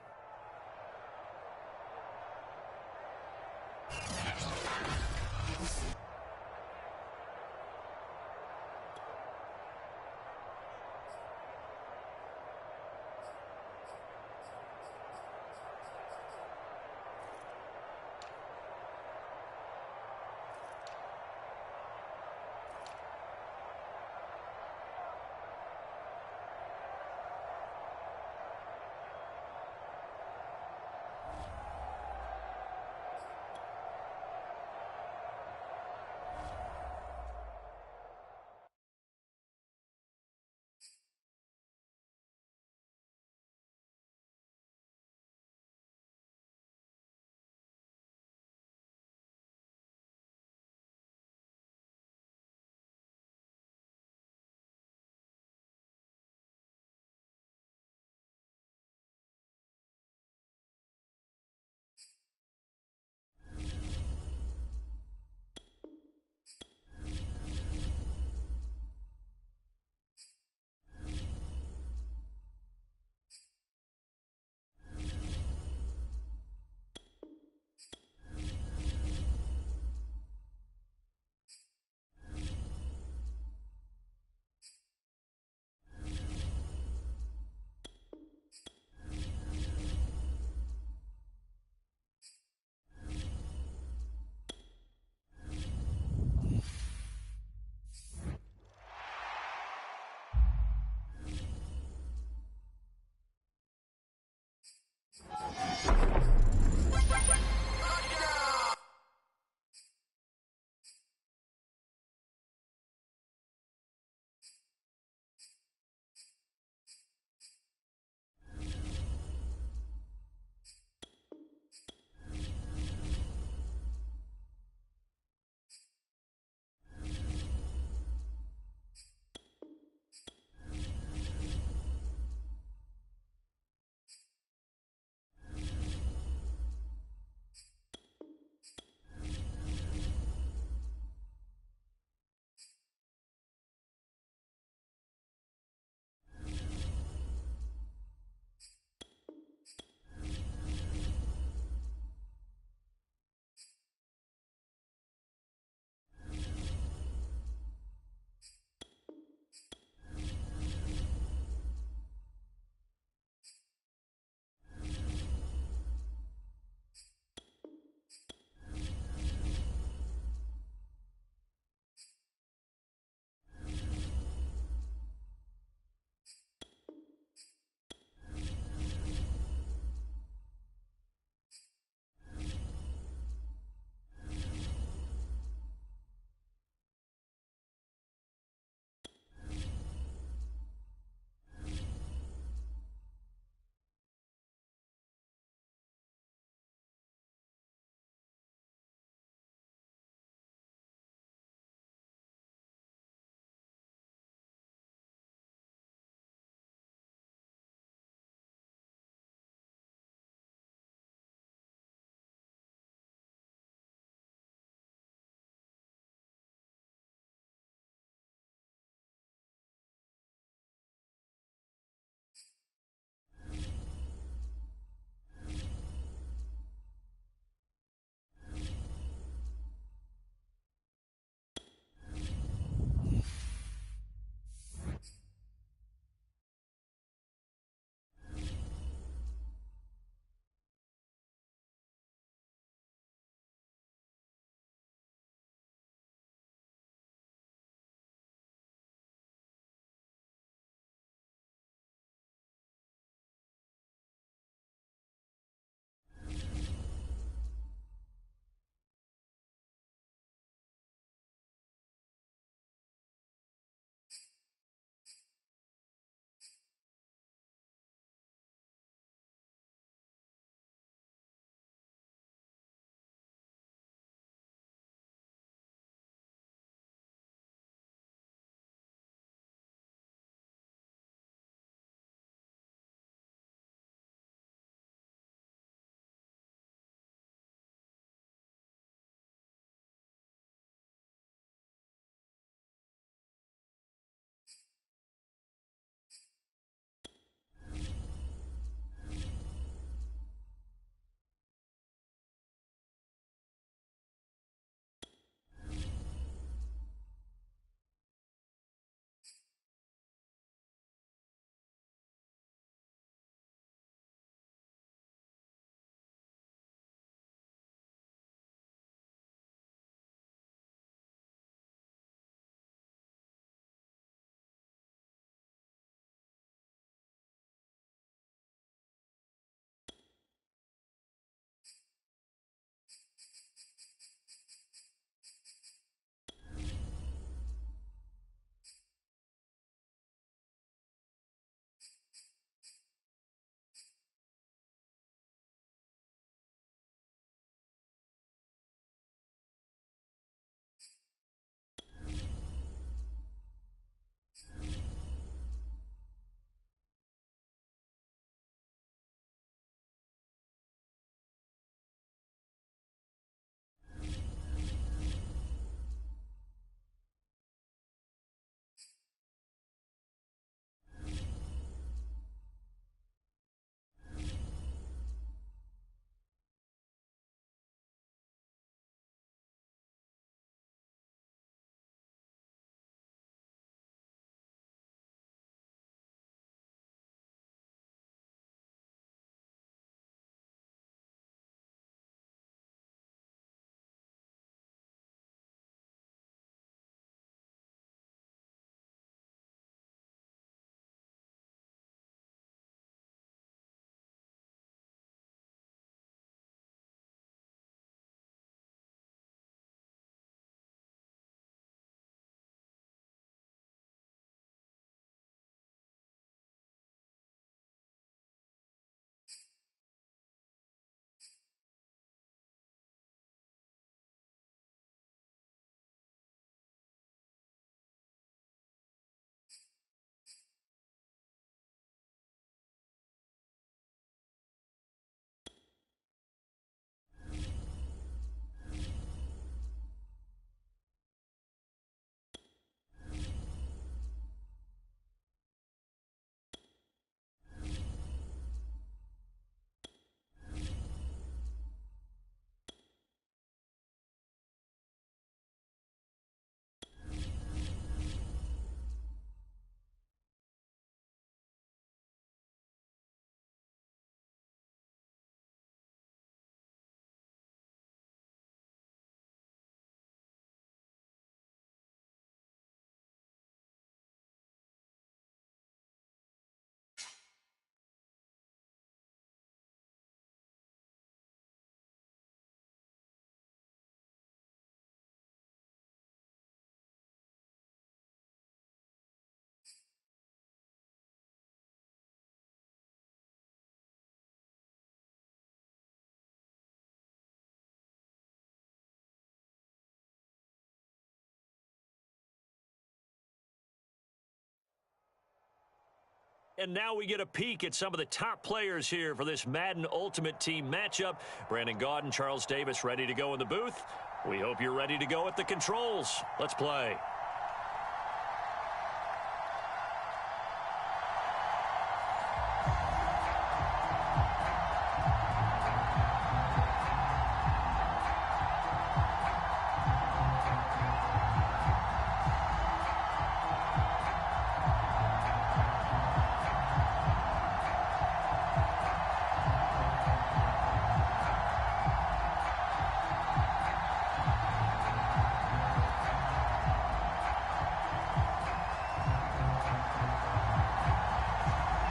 And now we get a peek at some of the top players here for this Madden Ultimate Team matchup. Brandon Gaudin, Charles Davis ready to go in the booth. We hope you're ready to go at the controls. Let's play.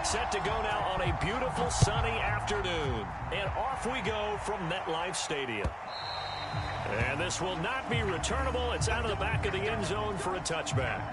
Set to go now on a beautiful sunny afternoon. And off we go from MetLife Stadium. And this will not be returnable. It's out of the back of the end zone for a touchback.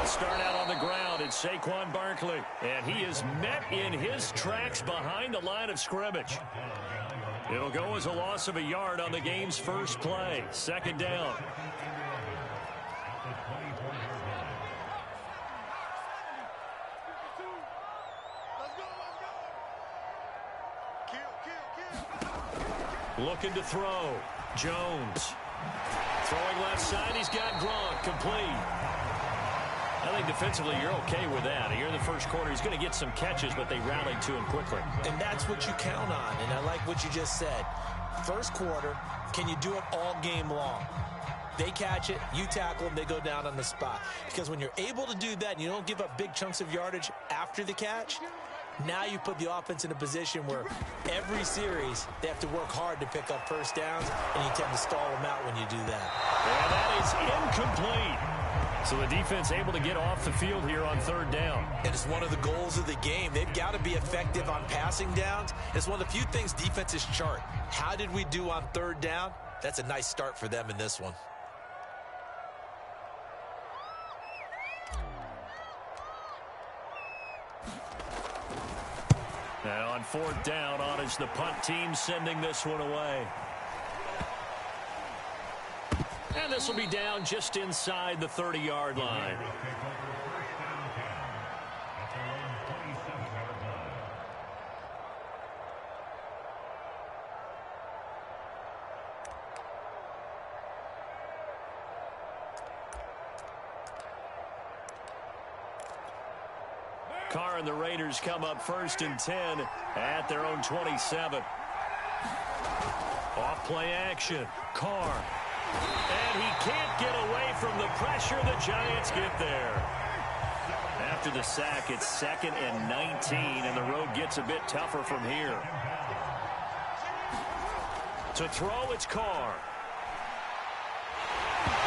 Start out on the ground, it's Saquon Barkley, and he is met in his tracks behind the line of scrimmage. It'll go as a loss of a yard on the game's first play. Second down. Looking to throw. Jones. Throwing left side, he's got Gronk, complete. I think defensively you're okay with that. Here in the first quarter, he's going to get some catches, but they rallied to him quickly. And that's what you count on, and I like what you just said. First quarter, can you do it all game long? They catch it, you tackle them, they go down on the spot. Because when you're able to do that and you don't give up big chunks of yardage after the catch, now you put the offense in a position where every series they have to work hard to pick up first downs, and you tend to stall them out when you do that. And that is incomplete. So the defense able to get off the field here on third down. And it's one of the goals of the game. They've got to be effective on passing downs. It's one of the few things defenses chart. How did we do on third down? That's a nice start for them in this one. Now on fourth down, on is the punt team sending this one away. And this will be down just inside the 30-yard line. Carr and the Raiders come up first and 10 at their own 27. Off play action. Carr. And he can't get away from the pressure. The Giants get there. After the sack, it's 2nd and 19, and the road gets a bit tougher from here. To throw, it's Carr.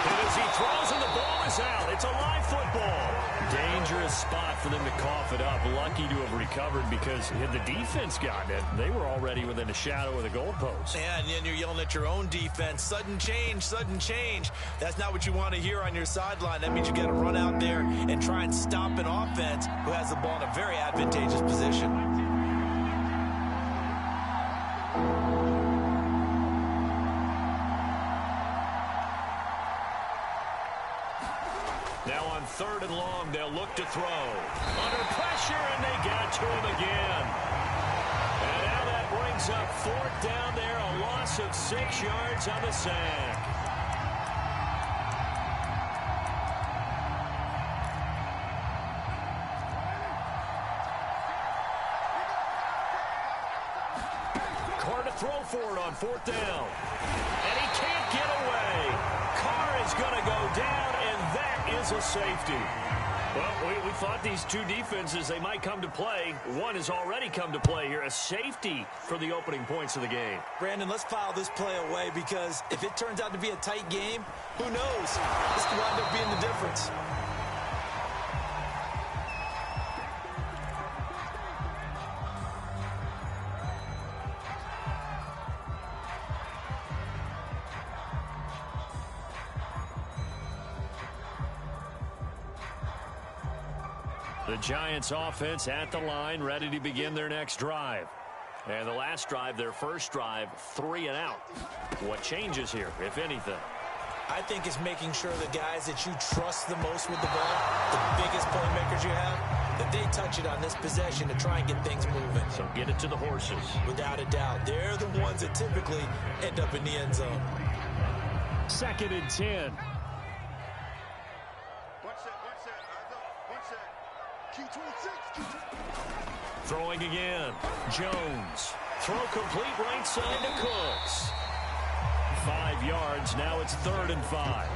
And as he throws and the ball is out, it's a live football. Dangerous spot for them to cough it up. Lucky to have recovered because had the defense gotten it, they were already within a shadow of the goalpost. Yeah, and then you're yelling at your own defense. Sudden change, sudden change. That's not what you want to hear on your sideline. That means you got to run out there and try and stop an offense who has the ball in a very advantageous position. Now on 3rd and long, they'll look to throw. Under pressure, and they get to him again. And now that brings up 4th down there, a loss of 6 yards on the sack. Carr to throw for it on 4th down. And he can't get away. Carr is going to go down, and that is a safety. Well, we thought these two defenses, they might come to play. One has already come to play here, a safety for the opening points of the game. Brandon, let's file this play away because if it turns out to be a tight game, who knows? This could wind up being the difference. The Giants offense at the line, ready to begin their next drive. And the last drive, their first drive, 3 and out. What changes here, if anything? I think it's making sure the guys that you trust the most with the ball, the biggest playmakers you have, that they touch it on this possession to try and get things moving. So get it to the horses. Without a doubt. They're the ones that typically end up in the end zone. 2nd and 10. Throwing again. Jones. Throw complete right side to Cooks. 5 yards. Now it's 3rd and 5.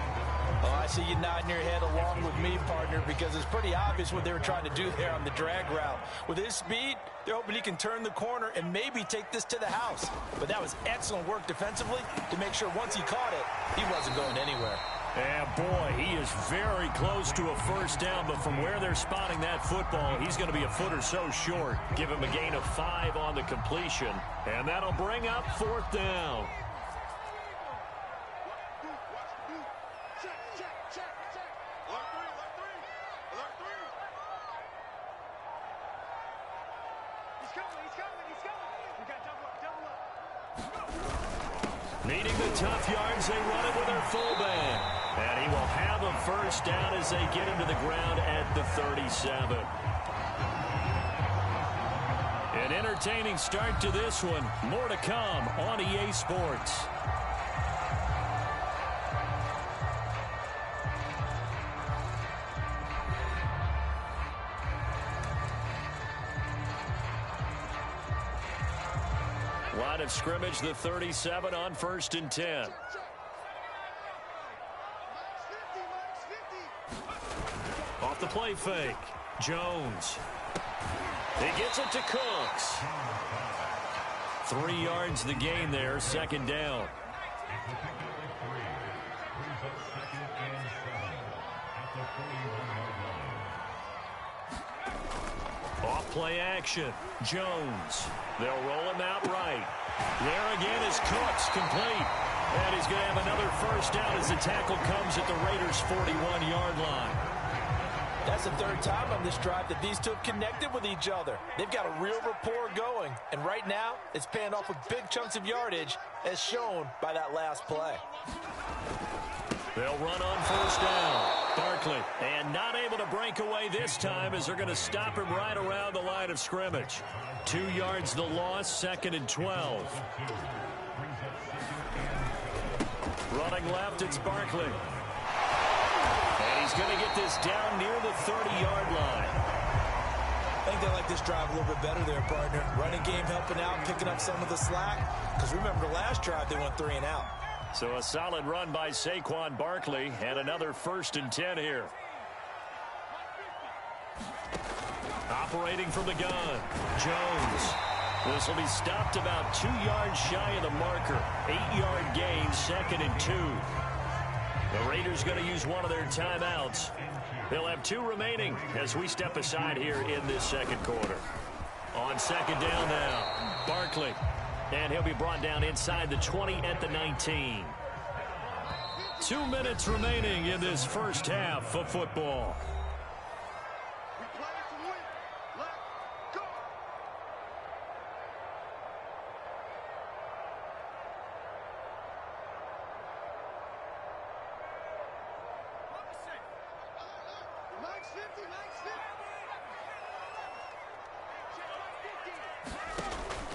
Oh, I see you nodding your head along with me, partner, because it's pretty obvious what they were trying to do there on the drag route. With his speed, they're hoping he can turn the corner and maybe take this to the house. But that was excellent work defensively to make sure once he caught it, he wasn't going anywhere. And boy, he is very close to a first down, but from where they're spotting that football, he's going to be a foot or so short. Give him a gain of 5 on the completion, and that'll bring up 4th down. Needing the tough yards, they run it with their fullback. And he will have a first down as they get him to the ground at the 37. An entertaining start to this one. More to come on EA Sports. Line of scrimmage, the 37 on 1st and 10. Off the play fake. Jones. He gets it to Cooks. 3 yards the gain there, 2nd down. Off play action. Jones. They'll roll him out right. There again is Cooks, complete. And he's going to have another first down as the tackle comes at the Raiders' 41-yard line. That's the 3rd time on this drive that these two have connected with each other. They've got a real rapport going. And right now, it's paying off with big chunks of yardage, as shown by that last play. They'll run on first down. Barkley, and not able to break away this time as they're going to stop him right around the line of scrimmage. 2 yards the loss, 2nd and 12. Running left, it's Barkley. And he's going to get this down near the 30-yard line. I think they like this drive a little bit better there, partner. Running game helping out, picking up some of the slack. Because remember, the last drive, they went 3 and out. So a solid run by Saquon Barkley, and another 1st and 10 here. Operating from the gun, Jones. This will be stopped about 2 yards shy of the marker. 8-yard gain, 2nd and 2. The Raiders going to use one of their timeouts. They'll have 2 remaining as we step aside here in this 2nd quarter. On 2nd down now, Barkley. And he'll be brought down inside the 20 at the 19. 2 minutes remaining in this first half of football.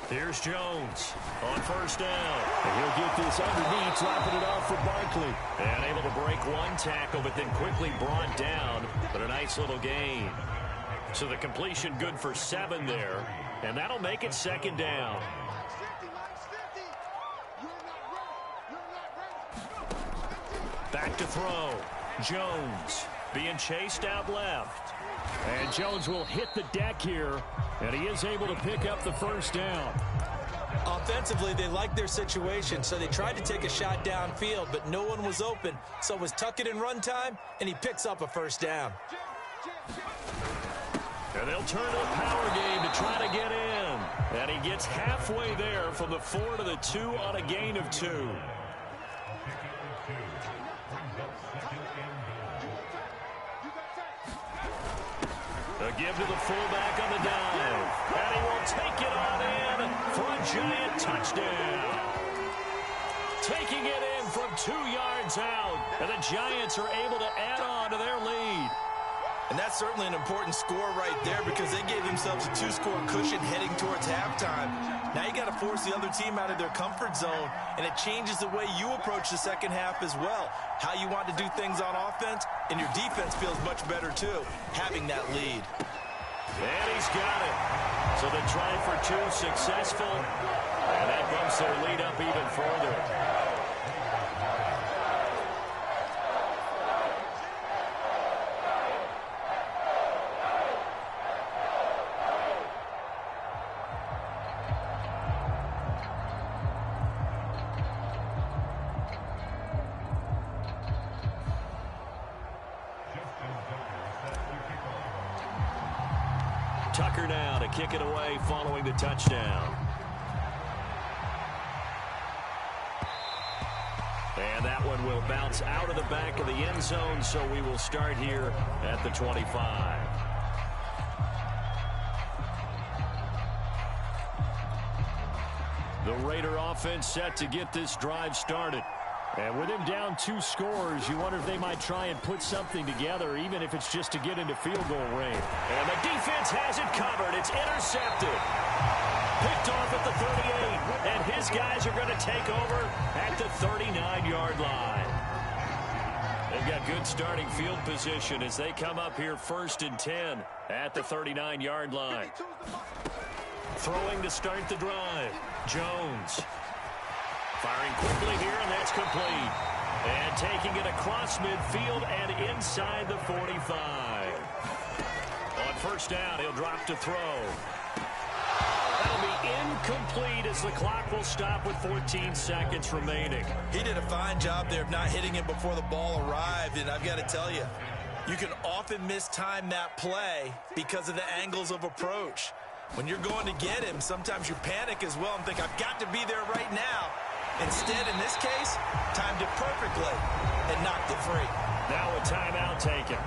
Here's Jones on first down. And he'll get this underneath, dropping it off for Barkley. And able to break one tackle, but then quickly brought down. But a nice little gain. So the completion good for 7 there. And that'll make it 2nd down. Back to throw. Jones being chased out left. And Jones will hit the deck here. And he is able to pick up the first down. Offensively, they liked their situation, so they tried to take a shot downfield, but no one was open. So it was tuck it in run time, and he picks up a first down. And they'll turn to the power game to try to get in. And he gets halfway there from the 4 to the 2 on a gain of 2. A give to the fullback on the dive. And he will take it on in for a giant touchdown. Taking it in from 2 yards out. And the Giants are able to add on to their lead. And that's certainly an important score right there because they gave themselves a 2-score cushion heading towards halftime. Now you got to force the other team out of their comfort zone, and it changes the way you approach the second half as well. How you want to do things on offense, and your defense feels much better too, having that lead. And he's got it. So the try for 2 successful, and that bumps their lead up even further. Tucker now to kick it away following the touchdown. And that one will bounce out of the back of the end zone, so we will start here at the 25. The Raider offense set to get this drive started. And with him down 2 scores, you wonder if they might try and put something together, even if it's just to get into field goal range. And the defense has it covered. It's intercepted. Picked off at the 38. And his guys are going to take over at the 39-yard line. They've got good starting field position as they come up here 1st and 10 at the 39-yard line. Throwing to start the drive. Jones. Firing quickly here, and that's complete. And taking it across midfield and inside the 45. On 1st down, he'll drop to throw. That'll be incomplete as the clock will stop with 14 seconds remaining. He did a fine job there of not hitting it before the ball arrived, and I've got to tell you, you can often mistime that play because of the angles of approach. When you're going to get him, sometimes you panic as well and think, I've got to be there right now. Instead, in this case, timed it perfectly and knocked it free. Now a timeout taken.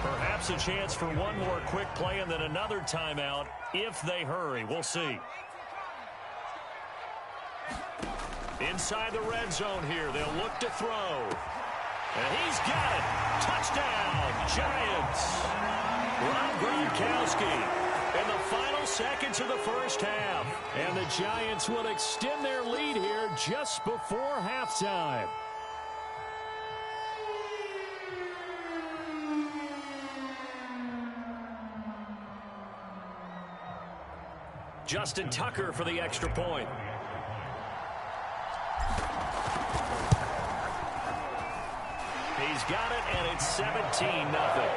Perhaps a chance for one more quick play and then another timeout if they hurry. We'll see. Inside the red zone here, they'll look to throw. And he's got it. Touchdown, Giants. Rob Gronkowski. In the final seconds of the 1st half. And the Giants will extend their lead here just before halftime. Justin Tucker for the extra point. He's got it, and it's 17-0.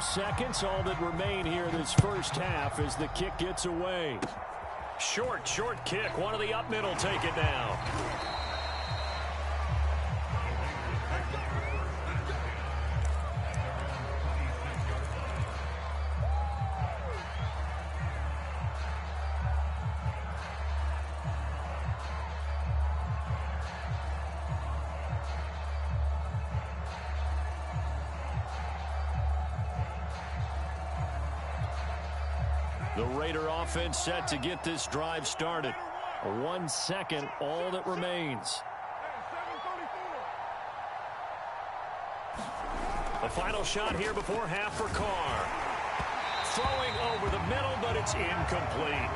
Seconds, all that remain here this 1st half as the kick gets away. Short kick. One of the up middle take it now. The Raider offense set to get this drive started. 1 second, all that remains. The final shot here before half for Carr. Throwing over the middle, but it's incomplete.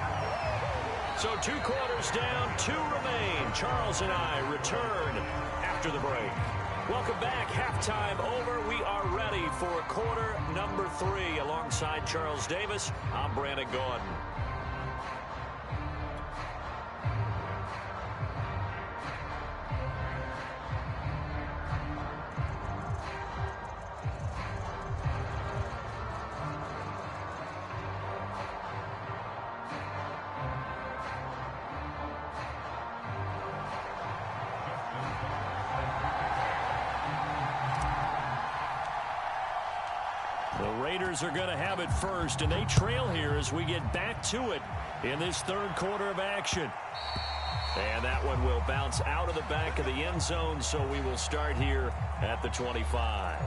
So 2 quarters down, 2 remain. Charles and I return after the break. Welcome back. Halftime over. We are ready for quarter number 3. Alongside Charles Davis, I'm Brandon Gaudin. Raiders are going to have it first, and they trail here as we get back to it in this third quarter of action. And that one will bounce out of the back of the end zone, so we will start here at the 25.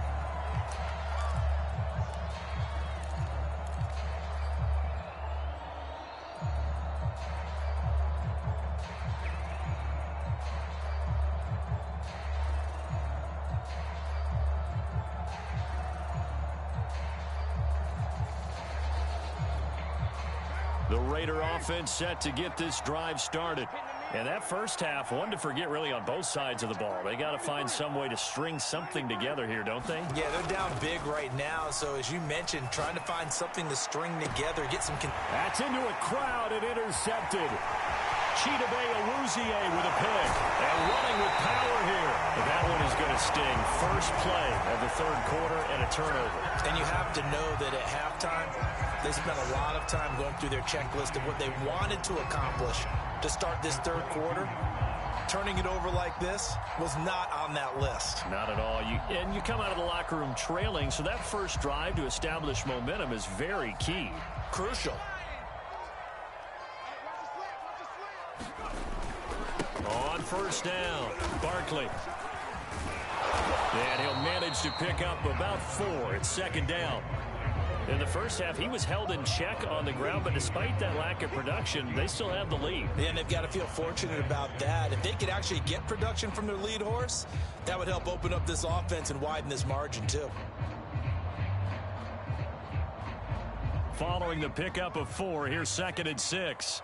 The Raider offense set to get this drive started. And that first half, one to forget really on both sides of the ball. They got to find some way to string something together here, don't they? Yeah, they're down big right now. So as you mentioned, trying to find something to string together, get some. That's into a crowd and intercepted. Chidobe Awuzie with a pick. And running with power here. But that one is going to sting. First play of the third quarter and a turnover. And you have to know that at halftime, they spent a lot of time going through their checklist of what they wanted to accomplish to start this third quarter. Turning it over like this was not on that list. Not at all. And you come out of the locker room trailing, so that first drive to establish momentum is very key. Crucial. On first down, Barkley. And he'll manage to pick up about 4. It's second down. In the first half, he was held in check on the ground, but despite that lack of production, they still have the lead. Yeah, and they've got to feel fortunate about that. If they could actually get production from their lead horse, that would help open up this offense and widen this margin, too. Following the pickup of 4, here's second and 6.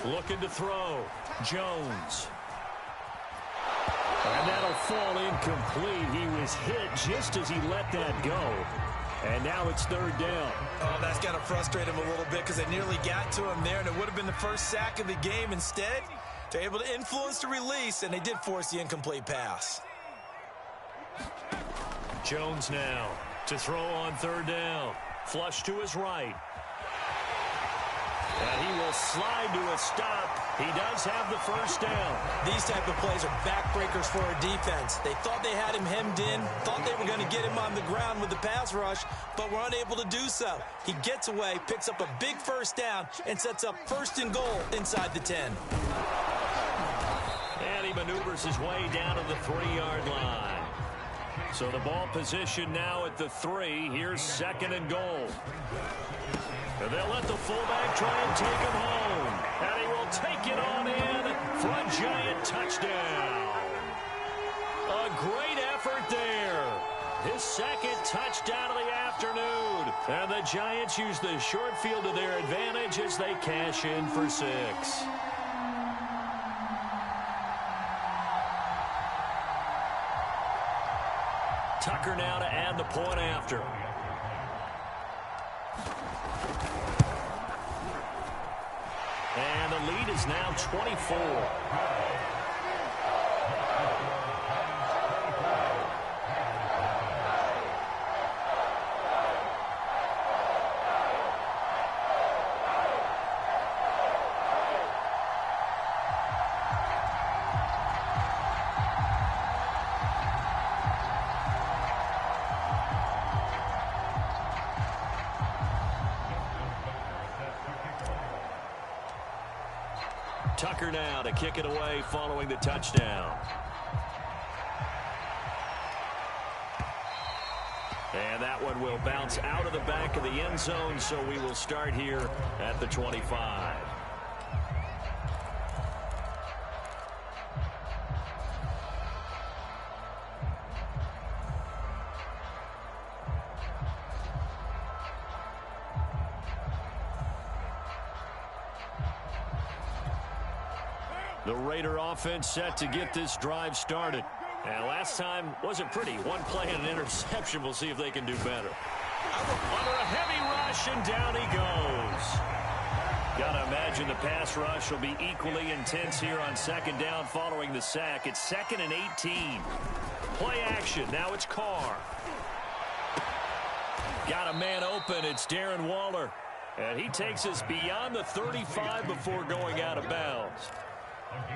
Looking to throw. Jones. And that'll fall incomplete. He was hit just as he let that go. And now it's third down. Oh, that's got to frustrate him a little bit because they nearly got to him there, and it would have been the first sack of the game. Instead, they're able to influence the release, and they did force the incomplete pass. Jones now to throw on third down. Flush to his right. And he will slide to a stop. He does have the first down. These type of plays are backbreakers for a defense. They thought they had him hemmed in, thought they were going to get him on the ground with the pass rush, but were unable to do so. He gets away, picks up a big first down, and sets up first and goal inside the 10. And he maneuvers his way down to the 3-yard line. So the ball position now at the 3. Here's second and goal. And they'll let the fullback try and take him home. And he will take it on in for a Giant touchdown. A great effort there. His second touchdown of the afternoon. And the Giants use the short field to their advantage as they cash in for 6. Tucker now to add the point after. And the lead is now 24. Tucker now to kick it away following the touchdown. And that one will bounce out of the back of the end zone, so we will start here at the 25. The Raider offense set to get this drive started. And last time wasn't pretty. One play and an interception. We'll see if they can do better. Under a heavy rush, and down he goes. Got to imagine the pass rush will be equally intense here on second down following the sack. It's second and 18. Play action. Now it's Carr. Got a man open. It's Darren Waller. And he takes us beyond the 35 before going out of bounds.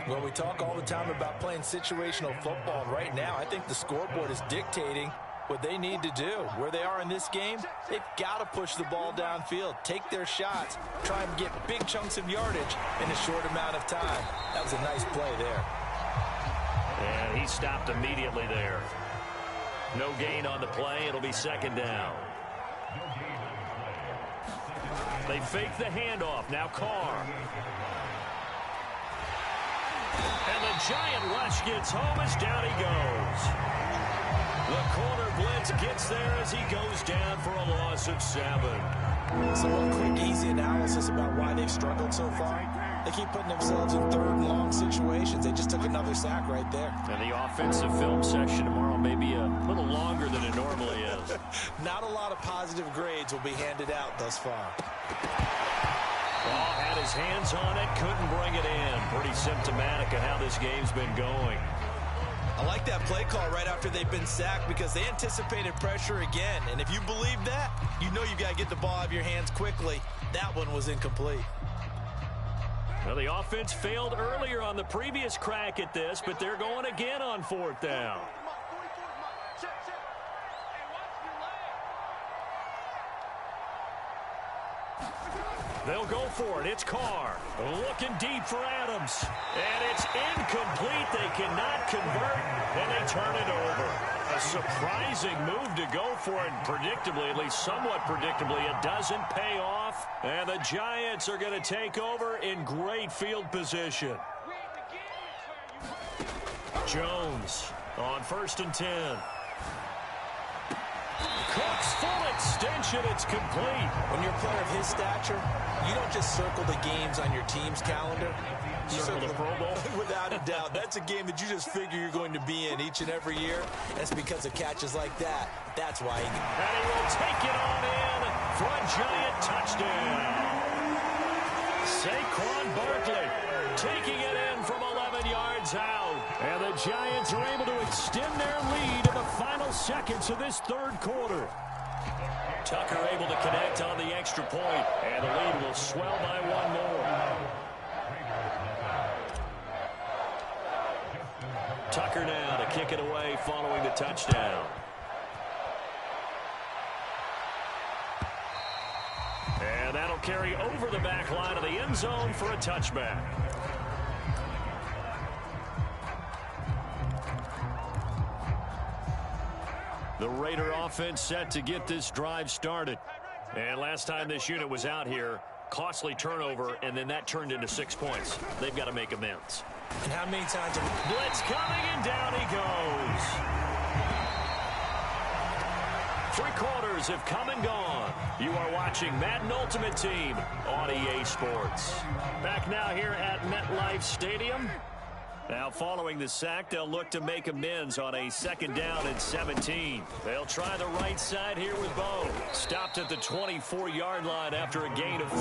Well, we talk all the time about playing situational football. Right now, I think the scoreboard is dictating what they need to do. Where they are in this game, they've got to push the ball downfield, take their shots, try and get big chunks of yardage in a short amount of time. That was a nice play there. And he stopped immediately there. No gain on the play. It'll be second down. They fake the handoff. Now Carr. And the giant rush gets home as down he goes. The corner blitz gets there as he goes down for a loss of 7. So one quick, easy analysis about why they've struggled so far. They keep putting themselves in third and long situations. They just took another sack right there. And the offensive film session tomorrow may be a little longer than it normally is. Not a lot of positive grades will be handed out thus far. Ball had his hands on it, couldn't bring it in. Pretty symptomatic of how this game's been going. I like that play call right after they've been sacked because they anticipated pressure again. And if you believe that, you know you've got to get the ball out of your hands quickly. That one was incomplete. Well, the offense failed earlier on the previous crack at this, but they're going again on 4th down. They'll go for it. It's Carr. Looking deep for Adams. And it's incomplete. They cannot convert, and they turn it over. A surprising move to go for it. Predictably, at least somewhat predictably, it doesn't pay off. And the Giants are going to take over in great field position. Jones on 1st and 10. Cook's full extension. It's complete. When you're a player of his stature, you don't just circle the games on your team's calendar. You Circle the Pro Bowl? Without a doubt. That's a game that you just figure you're going to be in each and every year. That's because of catches like that. That's why. And he will take it on in for a Giant touchdown. Saquon Barkley taking it in from 11 yards out. And the Giants are able to extend their lead in the final seconds of this 3rd quarter. Tucker able to connect on the extra point, and the lead will swell by 1 more. Tucker now to kick it away following the touchdown. And that'll carry over the back line of the end zone for a touchback. The Raider offense set to get this drive started. And last time this unit was out here, costly turnover, and then that turned into 6 points. They've got to make amends. And how many times have Blitz coming, and down he goes. 3 quarters have come and gone. You are watching Madden Ultimate Team on EA Sports. Back now here at MetLife Stadium. Now following the sack, they'll look to make amends on a 2nd down and 17. They'll try the right side here with Bo. Stopped at the 24-yard line after a gain of 5.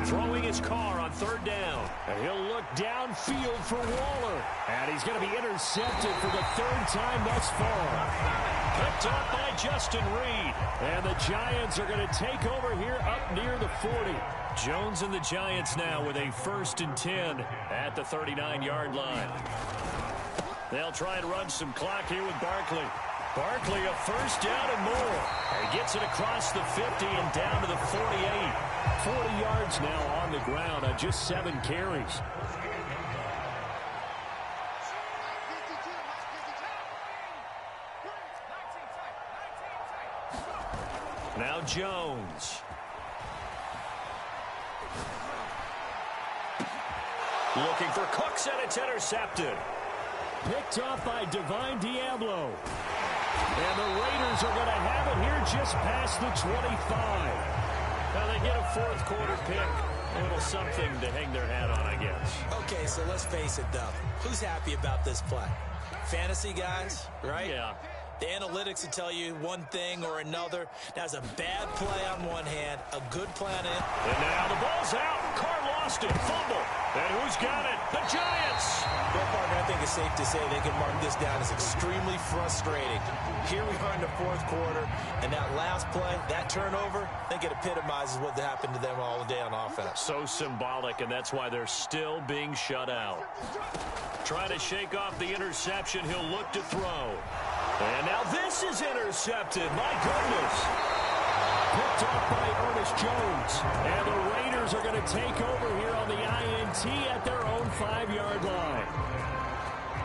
Throwing his Carr on 3rd down. And he'll look downfield for Waller. And he's going to be intercepted for the 3rd time thus far. Picked up by Justin Reed. And the Giants are going to take over here up near the 40. Jones and the Giants now with a 1st and 10 at the 39-yard line. They'll try and run some clock here with Barkley. Barkley a 1st down and more. And he gets it across the 50 and down to the 48. 40 yards now on the ground on just 7 carries. Now Jones. Looking for Cooks, and it's intercepted. Picked off by Divine Diablo. And the Raiders are going to have it here just past the 25. Now they get a 4th quarter pick. A little something to hang their hat on, I guess. Okay, so let's face it, though. Who's happy about this play? Fantasy guys, right? Yeah. The analytics will tell you one thing or another. That's a bad play on one hand, a good play on it. And now the ball's out. Carr lost it. Fumble. And who's got it? The Giants. Well, Parker, I think it's safe to say they can mark this down as extremely frustrating. Here we are in the fourth quarter, and that last play, that turnover, I think it epitomizes what happened to them all day on offense. So symbolic, and that's why they're still being shut out. Trying to shake off the interception. He'll look to throw. And now this is intercepted. My goodness. Picked off by Ernest Jones. And the Raiders are going to take over here on the INT at their own 5-yard line.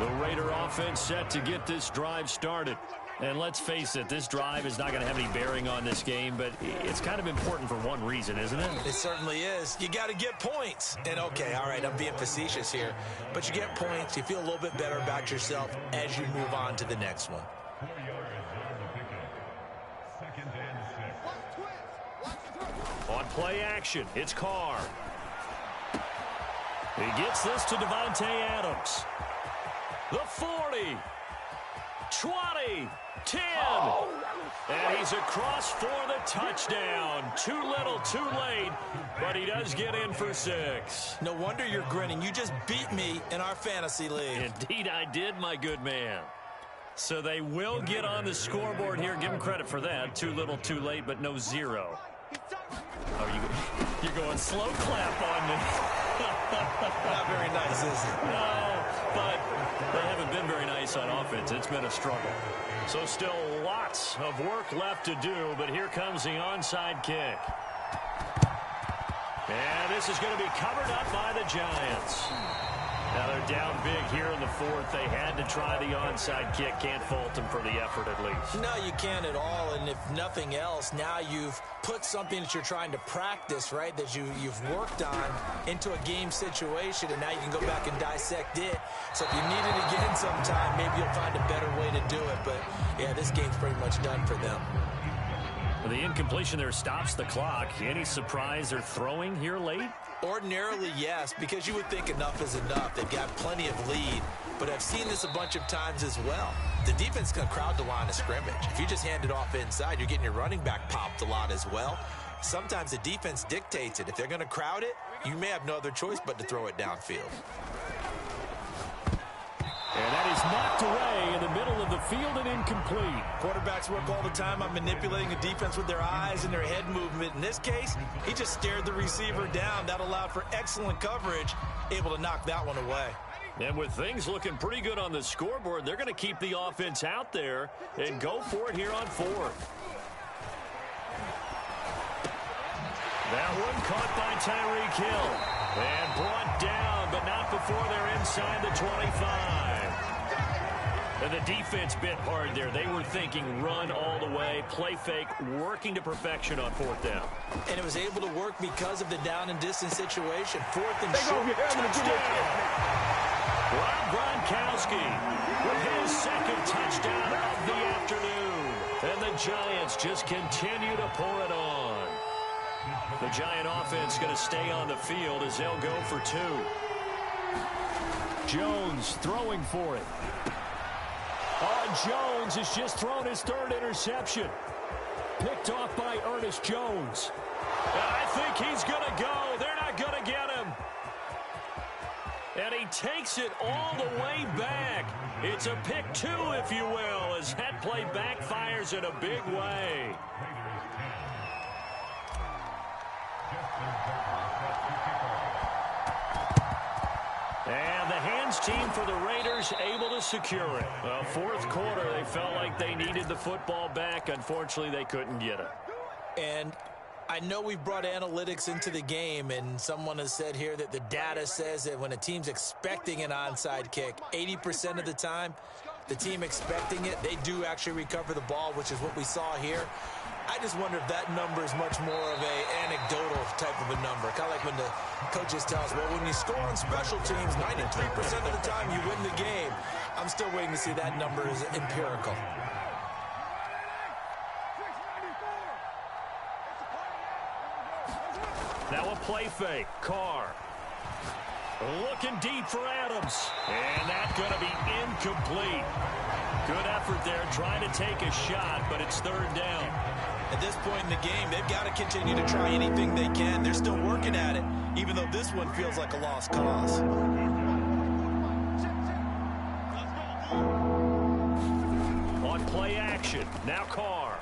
The Raider offense set to get this drive started. And let's face it, this drive is not going to have any bearing on this game, but it's kind of important for one reason, isn't it? It certainly is. You got to get points. And, okay, all right, I'm being facetious here. But you get points. You feel a little bit better about yourself as you move on to the next one. On play action, it's Carr. He gets this to Devontae Adams. The 40. 20. 10. And he's across for the touchdown. Too little, too late, but he does get in for 6. No wonder you're grinning. You just beat me in our fantasy league. Indeed I did, my good man. So they will get on the scoreboard here. Give him credit for that. Too little, too late, but no 0. Oh, you're going slow clap on me. Not very nice, is it? No, but they haven't been very nice on offense. It's been a struggle. So still lots of work left to do, but here comes the onside kick. And this is going to be covered up by the Giants. Now they're down big here in the fourth. They had to try the onside kick. Can't fault them for the effort at least. No, you can't at all. And if nothing else, now you've put something that you're trying to practice, right, that you've worked on into a game situation, and now you can go back and dissect it. So if you need it again sometime, maybe you'll find a better way to do it. But, yeah, this game's pretty much done for them. Well, the incompletion there stops the clock. Any surprise they're throwing here late? Ordinarily, yes, because you would think enough is enough. They've got plenty of lead, but I've seen this a bunch of times as well. The defense can crowd the line of scrimmage. If you just hand it off inside, you're getting your running back popped a lot as well. Sometimes the defense dictates it. If they're going to crowd it, you may have no other choice but to throw it downfield. And that is knocked away in the middle of the field and incomplete. Quarterbacks work all the time on manipulating the defense with their eyes and their head movement. In this case, he just stared the receiver down. That allowed for excellent coverage, able to knock that one away. And with things looking pretty good on the scoreboard, they're going to keep the offense out there and go for it here on 4th. That one caught by Tyreek Hill and brought down, but not before they're inside the 25. And the defense bit hard there. They were thinking run all the way, play fake, working to perfection on 4th down. And it was able to work because of the down and distance situation. 4th and short. Touchdown! Rob Gronkowski with his second touchdown of the afternoon. And the Giants just continue to pour it on. The Giant offense going to stay on the field as they'll go for 2. Jones throwing for it. Jones has just thrown his 3rd interception. Picked off by Ernest Jones. I think he's going to go. They're not going to get him. And he takes it all the way back. It's a pick 2, if you will, as that play backfires in a big way. And the hands team for the Raiders able to secure it. 4th quarter, they felt like they needed the football back. Unfortunately, they couldn't get it. And I know we've brought analytics into the game, and someone has said here that the data says that when a team's expecting an onside kick, 80% of the time, the team expecting it, they do actually recover the ball, which is what we saw here. I just wonder if that number is much more of an anecdotal type of a number. Kind of like when the coaches tell us, well, when you score on special teams, 93% of the time you win the game. I'm still waiting to see that number is empirical. Now a play fake. Carr. Looking deep for Adams. And that's going to be incomplete. Good effort there trying to take a shot, but it's third down. At this point in the game, they've got to continue to try anything they can. They're still working at it, even though this one feels like a lost cause. On play action, now Carr.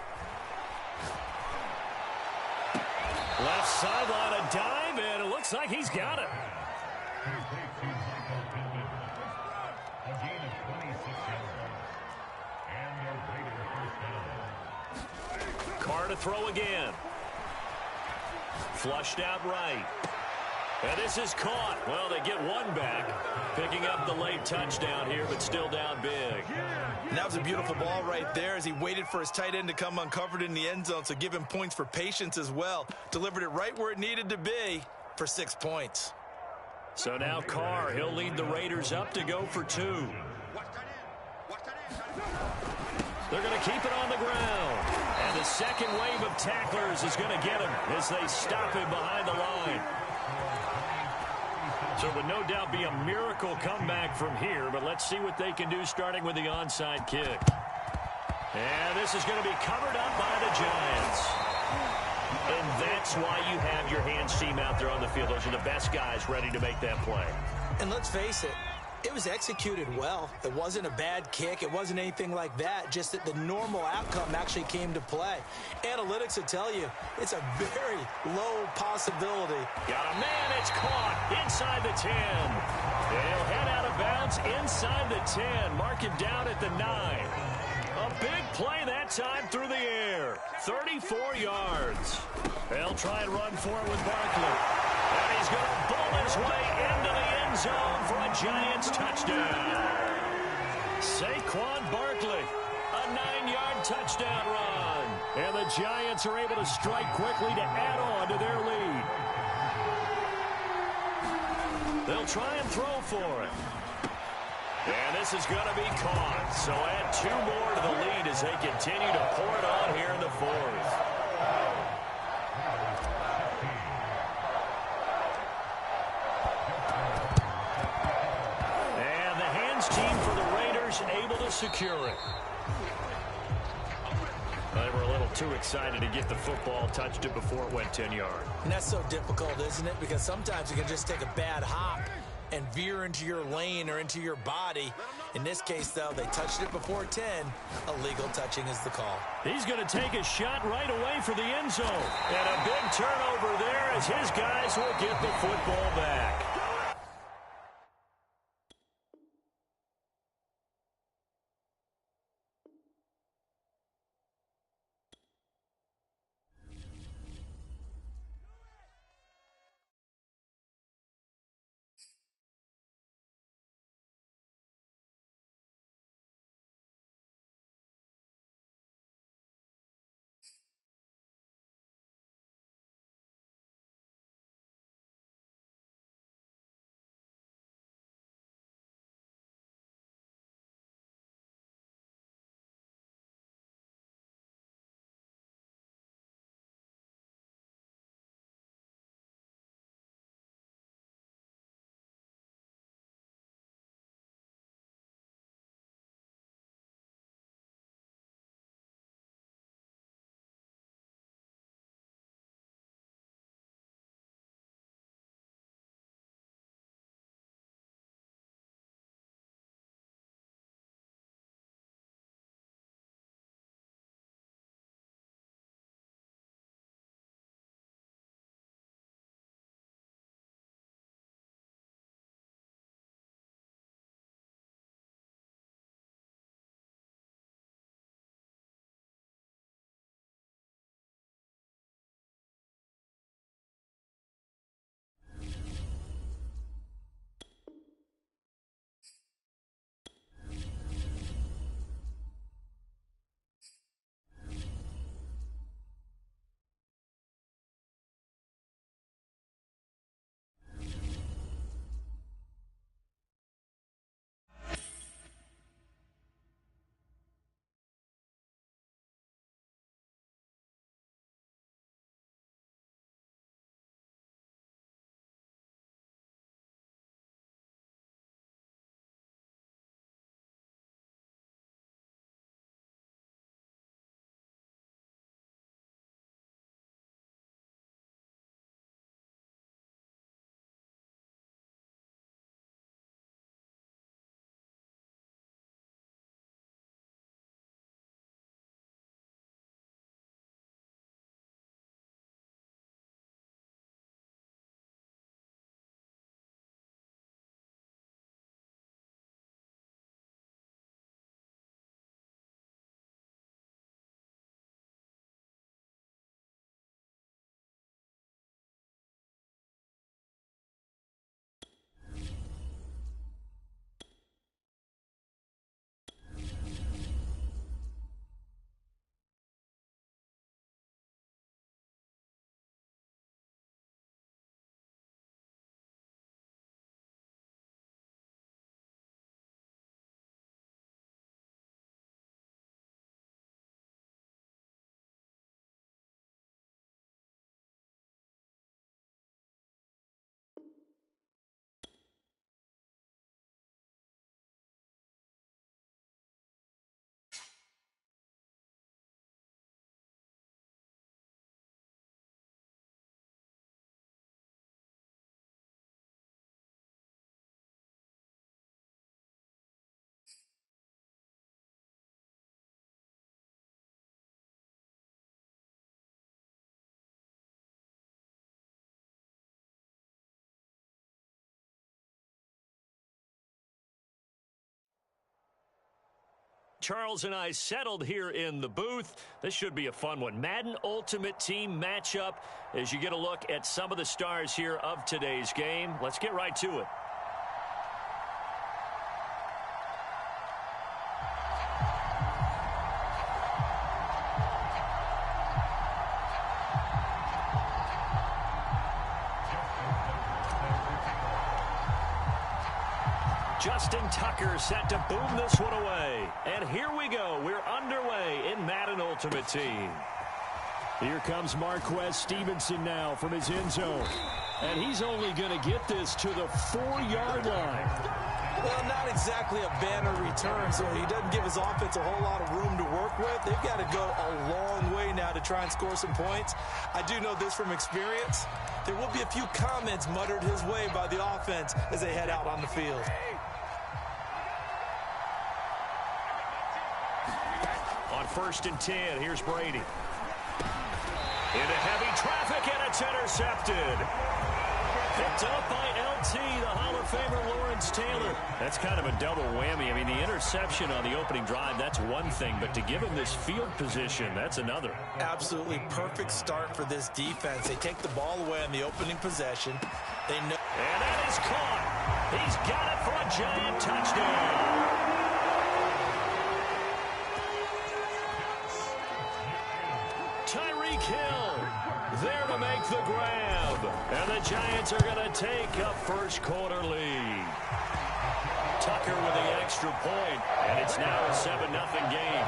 Left sideline, a dive, and it looks like he's got it. Carr to throw again. Flushed out right. And this is caught. Well, they get one back. Picking up the late touchdown here, but still down big. And that was a beautiful ball right there as he waited for his tight end to come uncovered in the end zone, so give him points for patience as well. Delivered it right where it needed to be for 6 points. So now Carr, he'll lead the Raiders up to go for 2. They're going to keep it on the ground. And the second wave of tacklers is going to get him as they stop him behind the line. So it would no doubt be a miracle comeback from here, but let's see what they can do starting with the onside kick. And this is going to be covered up by the Giants. And that's why you have your hands team out there on the field. Those are the best guys ready to make that play. And let's face it, it was executed well. It wasn't a bad kick. It wasn't anything like that. Just that the normal outcome actually came to play. Analytics will tell you it's a very low possibility. Got a man. It's caught inside the 10. He'll head out of bounds inside the 10. Mark him down at the 9. A big play that time through the air. 34 yards. They'll try and run for it with Barkley. And he's going to bowl his way into the end zone for a Giants touchdown. Saquon Barkley, a 9-yard touchdown run. And the Giants are able to strike quickly to add on to their lead. They'll try and throw for it. And this is going to be caught. So add 2 more to the lead as they continue to pour it on here in the 4th. Team for the Raiders able to secure it. They were a little too excited to get the football, touched it before it went 10 yards. And that's so difficult, isn't it? Because sometimes you can just take a bad hop and veer into your lane or into your body. In this case, though, they touched it before 10. Illegal touching is the call. He's going to take a shot right away for the end zone. And a big turnover there as his guys will get the football back. Charles and I settled here in the booth. This should be a fun one. Madden Ultimate Team matchup as you get a look at some of the stars here of today's game. Let's get right to it. Justin Tucker set to boom this one away. And here we go. We're underway in Madden Ultimate Team. Here comes Marquez Stevenson now from his end zone. And he's only going to get this to the 4-yard line. Well, not exactly a banner return, so he doesn't give his offense a whole lot of room to work with. They've got to go a long way now to try and score some points. I do know this from experience. There will be a few comments muttered his way by the offense as they head out on the field. On 1st and 10, here's Brady. Into heavy traffic, and it's intercepted. Picked up by LT, the Hall of Famer Lawrence Taylor. That's kind of a double whammy. I mean, the interception on the opening drive, that's one thing. But to give him this field position, that's another. Absolutely perfect start for this defense. They take the ball away on the opening possession. They know. And that is caught. He's got it for a giant touchdown. Tyreek Hill there to make the grab. And the Giants are going to take a first quarter lead. Tucker with the extra point, and it's now a 7-0 game.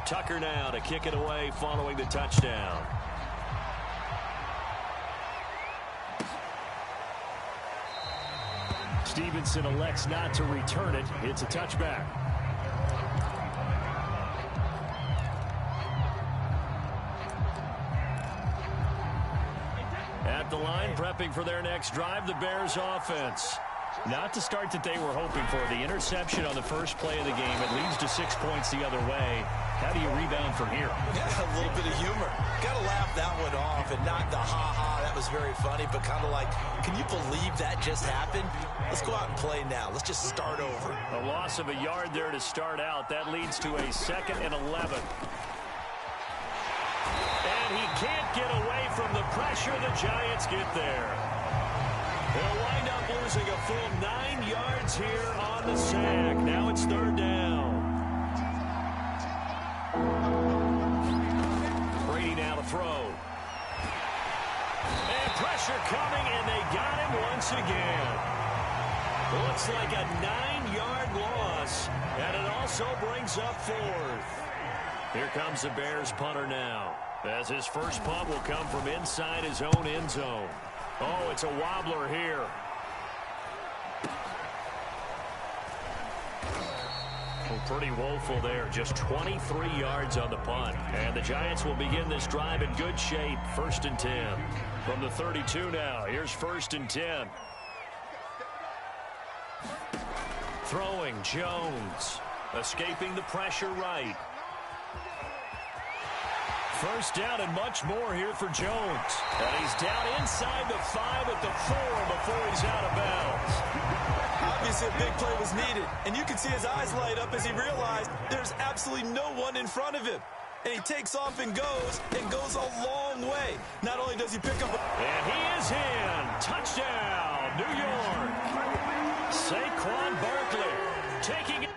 Tucker now to kick it away following the touchdown. Stevenson elects not to return it. It's a touchback. At the line, prepping for their next drive, the Bears offense. Not the start that they were hoping for. The interception on the first play of the game. It leads to 6 points the other way. How do you rebound from here? Yeah, a little bit of humor. Got to laugh that one off and not the ha-ha. That was very funny, but kind of like, can you believe that just happened? Let's go out and play now. Let's just start over. A loss of a yard there to start out. That leads to a 2nd and 11. And he can't get away from the pressure. The Giants get there. They'll wind up losing a full 9 yards here on the sack. Now it's 3rd down. Brady now to throw. And pressure coming, and they got him once again. Looks like a 9-yard loss, and it also brings up 4th. Here comes the Bears punter now, as his first punt will come from inside his own end zone. Oh, it's a wobbler here. Well, pretty woeful there. Just 23 yards on the punt. And the Giants will begin this drive in good shape. 1st and 10. From the 32 now. Here's 1st and 10. Throwing Jones. Escaping the pressure right. First down and much more here for Jones. And he's down inside the 5 at the 4 before he's out of bounds. Obviously, a big play was needed, and you can see his eyes light up as he realized there's absolutely no one in front of him. And he takes off and goes a long way. Not only does he pick up... And he is in. Touchdown, New York. Saquon Barkley taking it.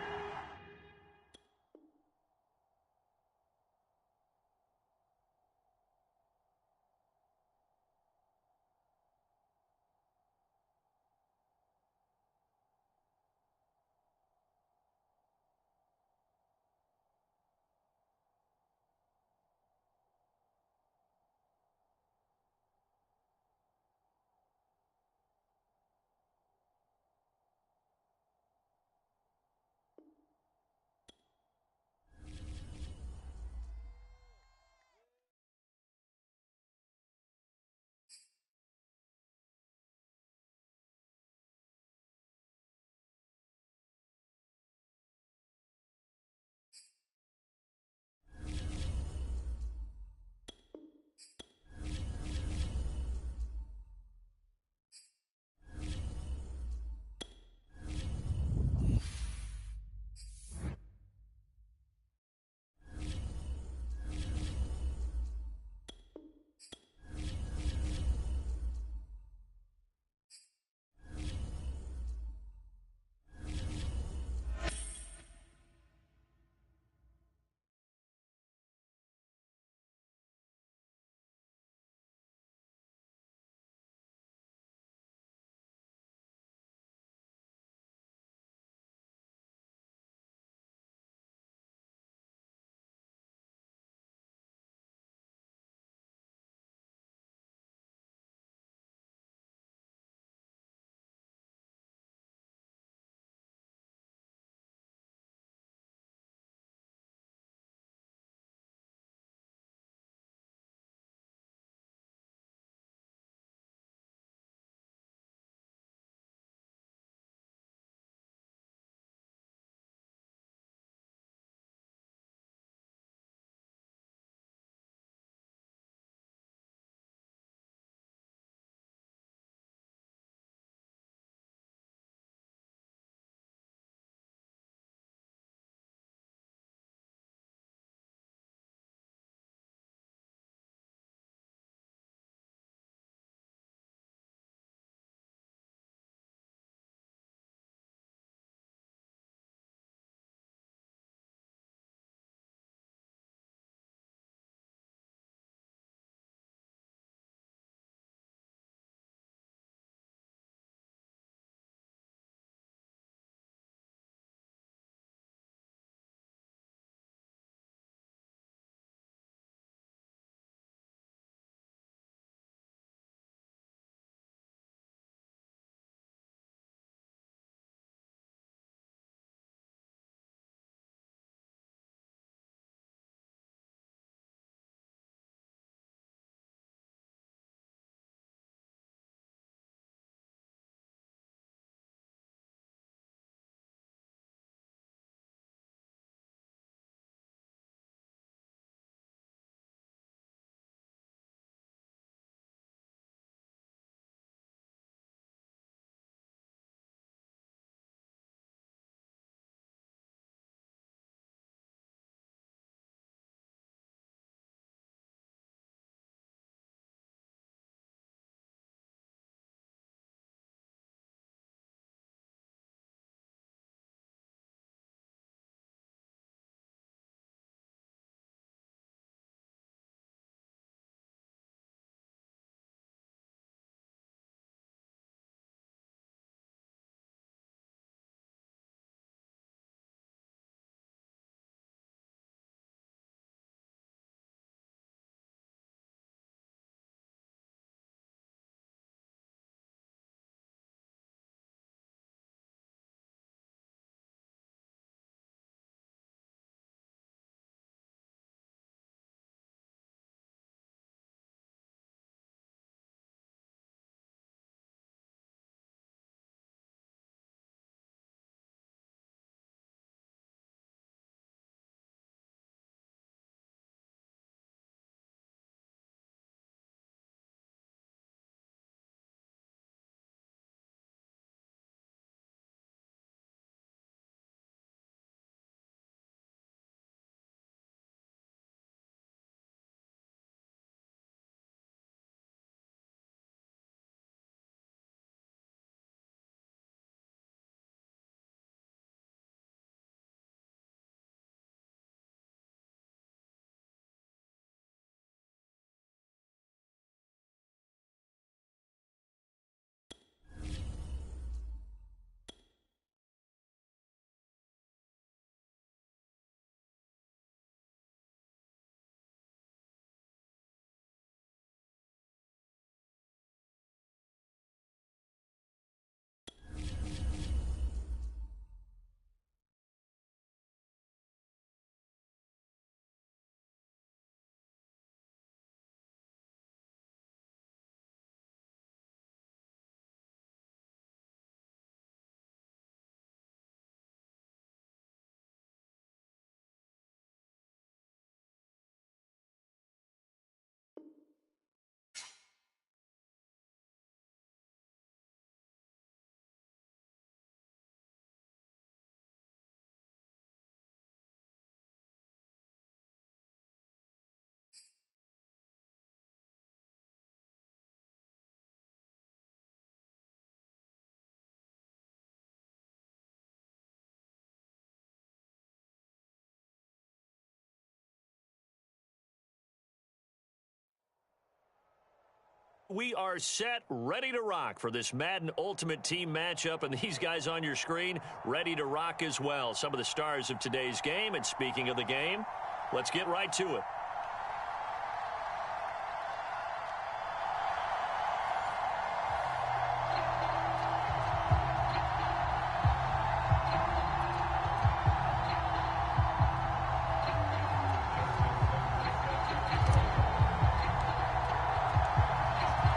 we are set, ready to rock for this Madden Ultimate Team matchup, and these guys on your screen ready to rock as well. Some of the stars of today's game, and speaking of the game, let's get right to it.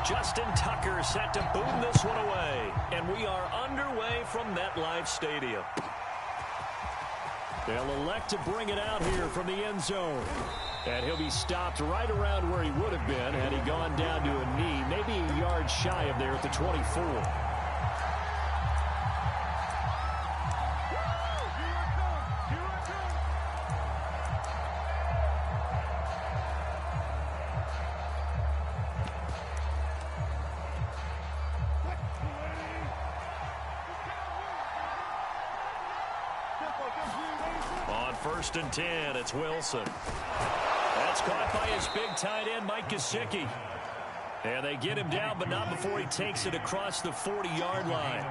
Justin Tucker set to boom this one away. And we are underway from MetLife Stadium. They'll elect to bring it out here from the end zone. And he'll be stopped right around where he would have been had he gone down to a knee, maybe a yard shy of there at the 24. On 1st and 10, it's Wilson. That's caught by his big tight end, Mike Gesicki. And they get him down, but not before he takes it across the 40-yard line.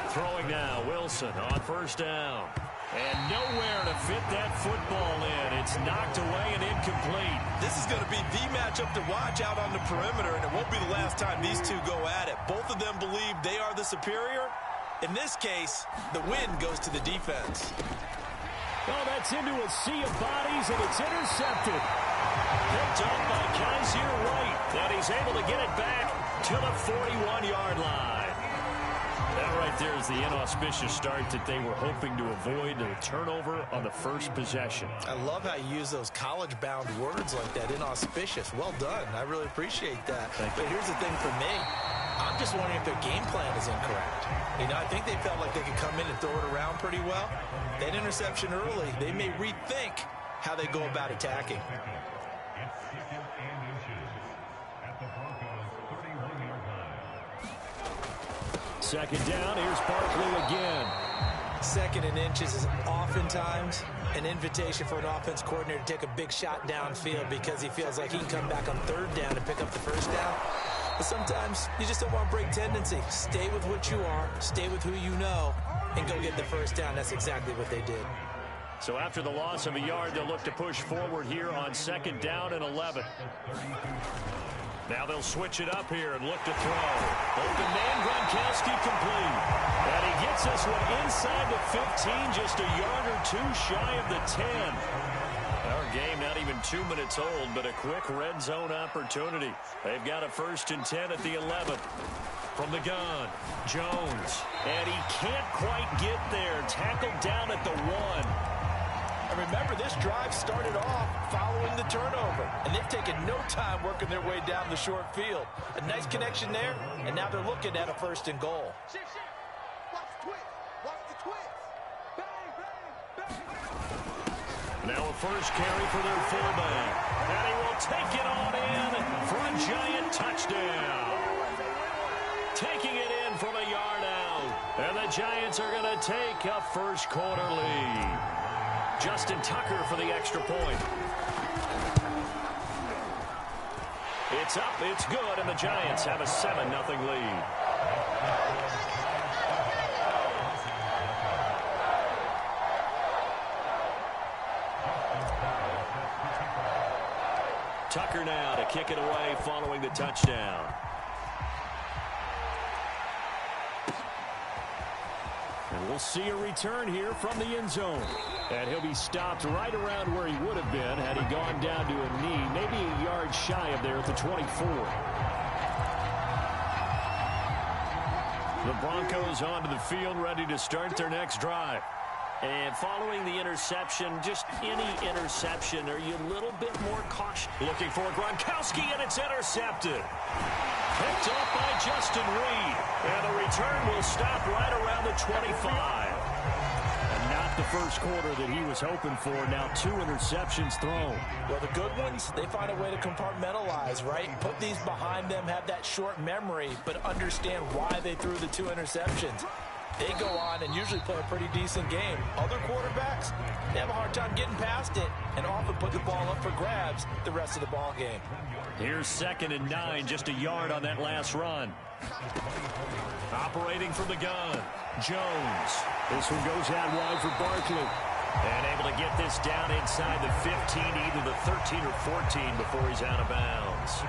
Throwing now, Wilson on 1st down. And nowhere to fit that football in. It's knocked away and incomplete. This is going to be the matchup to watch out on the perimeter, and it won't be the last time these two go at it. Both of them believe they are the superior. In this case, the win goes to the defense. Oh, that's into a sea of bodies, and it's intercepted. Picked up by Kaiser White. And he's able to get it back to the 41-yard line. That right there is the inauspicious start that they were hoping to avoid, a turnover on the first possession. I love how you use those college-bound words like that, inauspicious. Well done. I really appreciate that. But here's the thing for me. I'm just wondering if their game plan is incorrect. You know, I think they felt like they could come in and throw it around pretty well. That interception early, they may rethink how they go about attacking. Second down, here's Barkley again. 2nd and inches is oftentimes an invitation for an offense coordinator to take a big shot downfield because he feels like he can come back on 3rd down and pick up the 1st down. But sometimes you just don't want to break tendency. Stay with what you are, stay with who you know, and go get the 1st down. That's exactly what they did. So after the loss of a yard, they'll look to push forward here on 2nd down and 11. Now they'll switch it up here and look to throw. Open man, Gronkowski complete. And he gets us one inside the 15, just a yard or two shy of the 10. Our game not even 2 minutes old, but a quick red zone opportunity. They've got a 1st and 10 at the 11th. From the gun, Jones. And he can't quite get there. Tackled down at the 1. And remember, this drive started off following the turnover, and they've taken no time working their way down the short field. A nice connection there, and now they're looking at a 1st and goal. Watch the twist. Watch the twist. Bang, bang, bang. Now a 1st carry for their fullback. And he will take it on in for a giant touchdown. Taking it in from a yard out. And the Giants are going to take a 1st quarter lead. Justin Tucker for the extra point. It's up, it's good, and the Giants have a 7-0 lead. Tucker now to kick it away following the touchdown. And we'll see a return here from the end zone. And he'll be stopped right around where he would have been had he gone down to a knee, maybe a yard shy of there at the 24. The Broncos onto the field, ready to start their next drive. And following the interception, just any interception, are you a little bit more cautious? Looking for Gronkowski, and it's intercepted. Picked up by Justin Reed. And the return will stop right around the 25. And not the 1st quarter that he was hoping for. Now 2 interceptions thrown. Well, the good ones, they find a way to compartmentalize, right? Put these behind them, have that short memory, but understand why they threw the 2 interceptions. they go on and usually play a pretty decent game. Other quarterbacks, they have a hard time getting past it and often put the ball up for grabs the rest of the ball game. Here's 2nd and 9, just a yard on that last run. Operating from the gun, Jones. This one goes out wide for Barkley. And able to get this down inside the 15, either the 13 or 14 before he's out of bounds.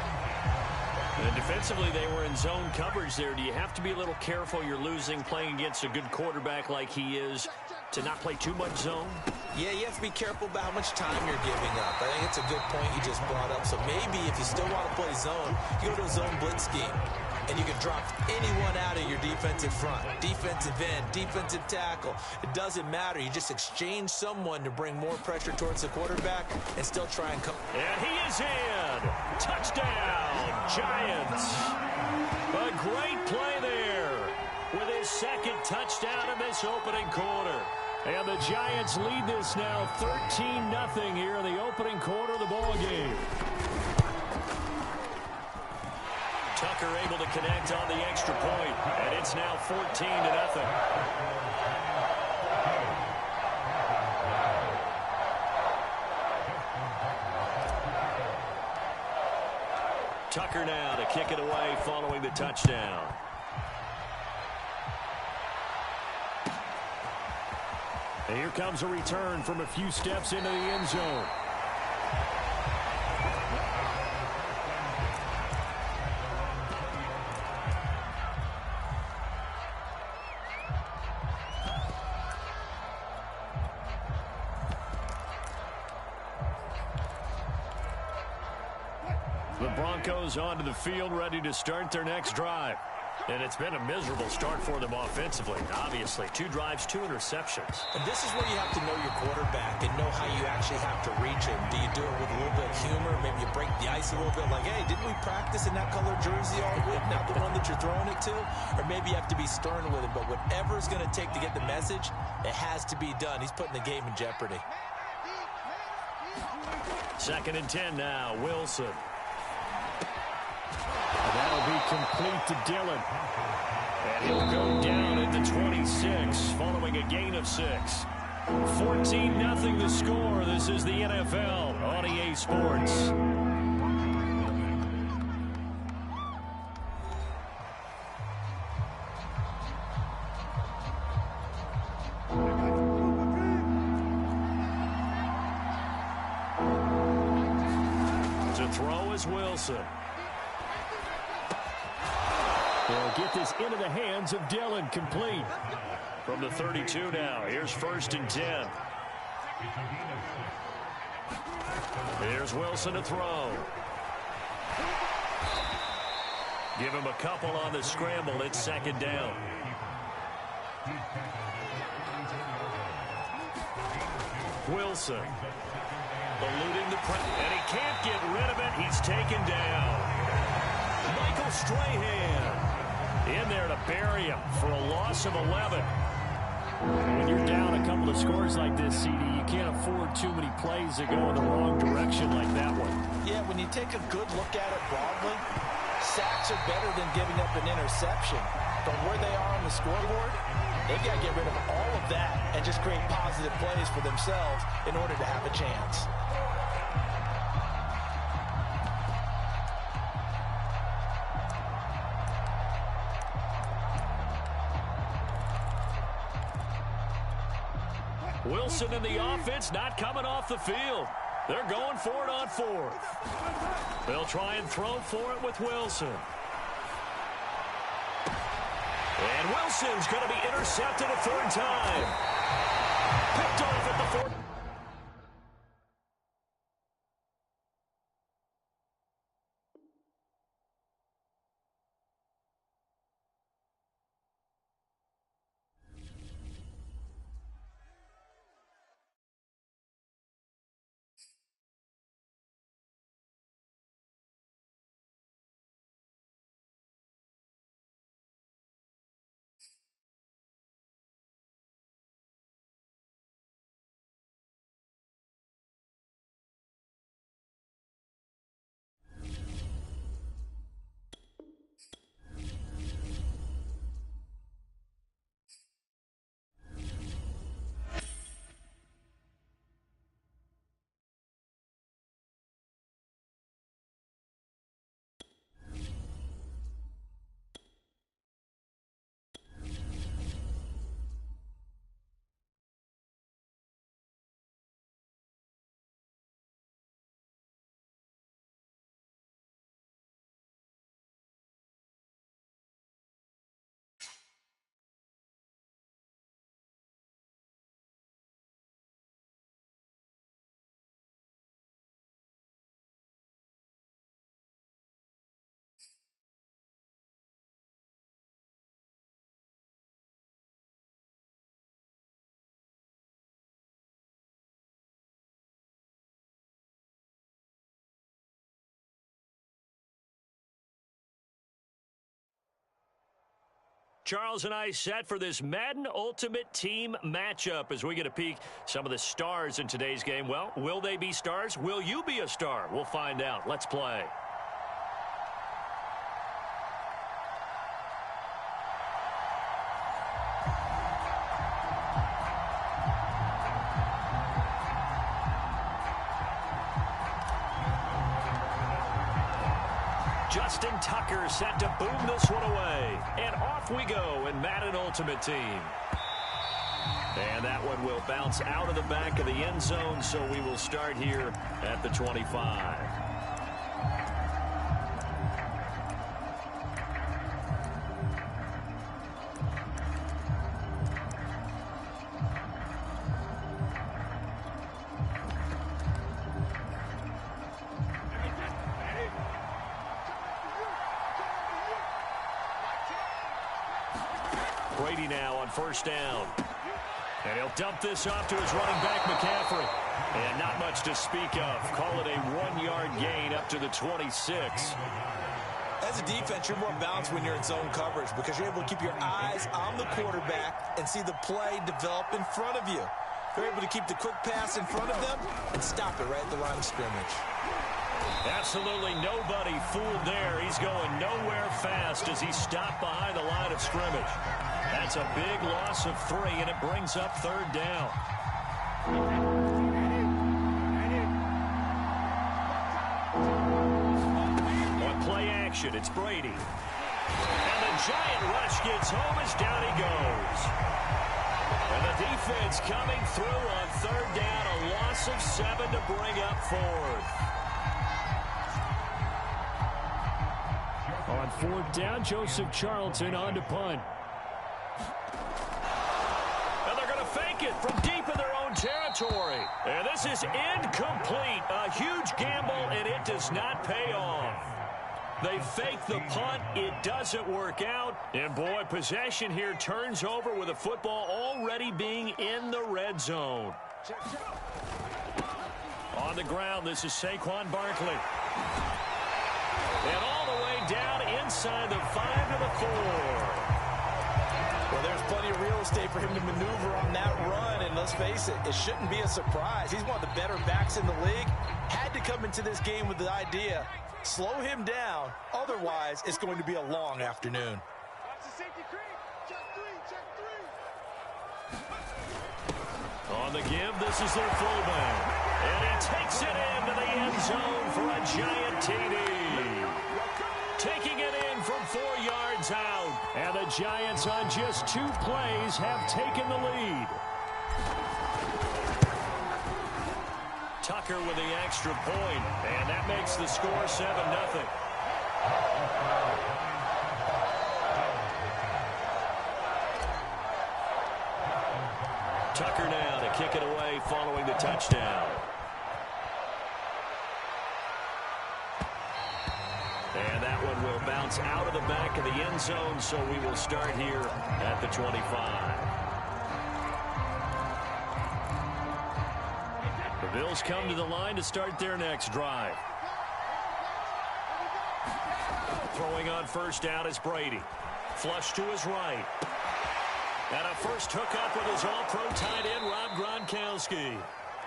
And defensively, they were in zone coverage there. Do you have to be a little careful? You're losing playing against a good quarterback like he is to not play too much zone? Yeah, you have to be careful about how much time you're giving up. I think it's a good point you just brought up. So maybe if you still want to play zone, you go to a zone blitz scheme. And you can drop anyone out of your defensive front. Defensive end, defensive tackle. It doesn't matter. You just exchange someone to bring more pressure towards the quarterback and still try and come. And he is in. Touchdown, Giants. A great play there with his 2nd touchdown in this opening quarter. And the Giants lead this now 13-0 here in the opening quarter of the ball game. Tucker able to connect on the extra point, and it's now 14-0. Tucker now to kick it away following the touchdown. And here comes a return from a few steps into the end zone. The Broncos onto the field, ready to start their next drive. And it's been a miserable start for them offensively, obviously. 2 drives, 2 interceptions. And this is where you have to know your quarterback and know how you actually have to reach him. Do you do it with a little bit of humor? Maybe you break the ice a little bit like, hey, didn't we practice in that color jersey all week, not the one that you're throwing it to? Or maybe you have to be stern with him. But whatever it's going to take to get the message, it has to be done. He's putting the game in jeopardy. 2nd and 10 now, Wilson. That'll be complete to Dillon. And he'll go down at the 26 following a gain of 6. 14-0 the score. This is the NFL on EA Sports. To throw is Wilson. They'll get this into the hands of Dillon, complete. From the 32 now, here's 1st and 10. Here's Wilson to throw. Give him a couple on the scramble. It's 2nd down. Wilson eluding the pressure, and he can't get rid of it. He's taken down. Michael Strahan in there to bury him for a loss of 11. When you're down a couple of scores like this, CD, you can't afford too many plays that go in the wrong direction like that one. Yeah, when you take a good look at it broadly, sacks are better than giving up an interception. But where they are on the scoreboard, they've got to get rid of all of that and just create positive plays for themselves in order to have a chance. Wilson and the offense not coming off the field. They're going for it on 4th. They'll try and throw for it with Wilson. And Wilson's going to be intercepted a 3rd time. Picked off at the 4th. Charles and I set for this Madden Ultimate Team matchup as we get a peek some of the stars in today's game. Well, will they be stars? Will you be a star? We'll find out. Let's play. Justin Tucker set to boom this one away. And off we go in Madden Ultimate Team. And that one will bounce out of the back of the end zone, so we will start here at the 25. Brady now on first down. And he'll dump this off to his running back, McCaffrey. And not much to speak of. Call it a 1-yard gain up to the 26. As a defense, you're more balanced when you're in zone coverage because you're able to keep your eyes on the quarterback and see the play develop in front of you. You're able to keep the quick pass in front of them and stop it right at the line of scrimmage. Absolutely nobody fooled there. He's going nowhere fast as he stopped behind the line of scrimmage. That's a big loss of 3, and it brings up third down. On play action, it's Brady. And the giant rush gets home as down he goes. And the defense coming through on third down, a loss of 7 to bring up fourth. On fourth down, Joseph Charlton on to punt. And they're going to fake it from deep in their own territory. And this is incomplete. A huge gamble, and it does not pay off. They fake the punt. It doesn't work out. And, boy, possession here turns over with the football already being in the red zone. On the ground, this is Saquon Barkley. And all the way down inside the 5 to the 4. Well, there's plenty of real estate for him to maneuver on that run, and let's face it, it shouldn't be a surprise. He's one of the better backs in the league. Had to come into this game with the idea, slow him down, otherwise it's going to be a long afternoon. On the give, this is their fullback. And he takes it into the end zone for a giant TD. Taking it in from 4 yards out. And the Giants on just 2 plays have taken the lead. Tucker with the extra point, and that makes the score 7-0. Tucker now to kick it away following the touchdown. And that one will bounce out of the back of the end zone, so we will start here at the 25. The Bills come to the line to start their next drive. Throwing on first down is Brady. Flush to his right. And a first hookup with his all-pro tight end, Rob Gronkowski.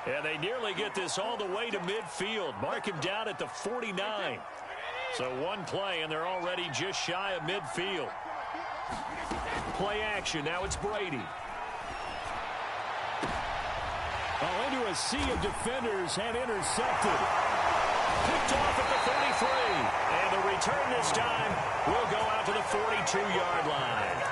And they nearly get this all the way to midfield. Mark him down at the 49. So one play, and they're already just shy of midfield. Play action. Now it's Brady. Oh, into a sea of defenders and intercepted. Picked off at the 33. And the return this time will go out to the 42-yard line.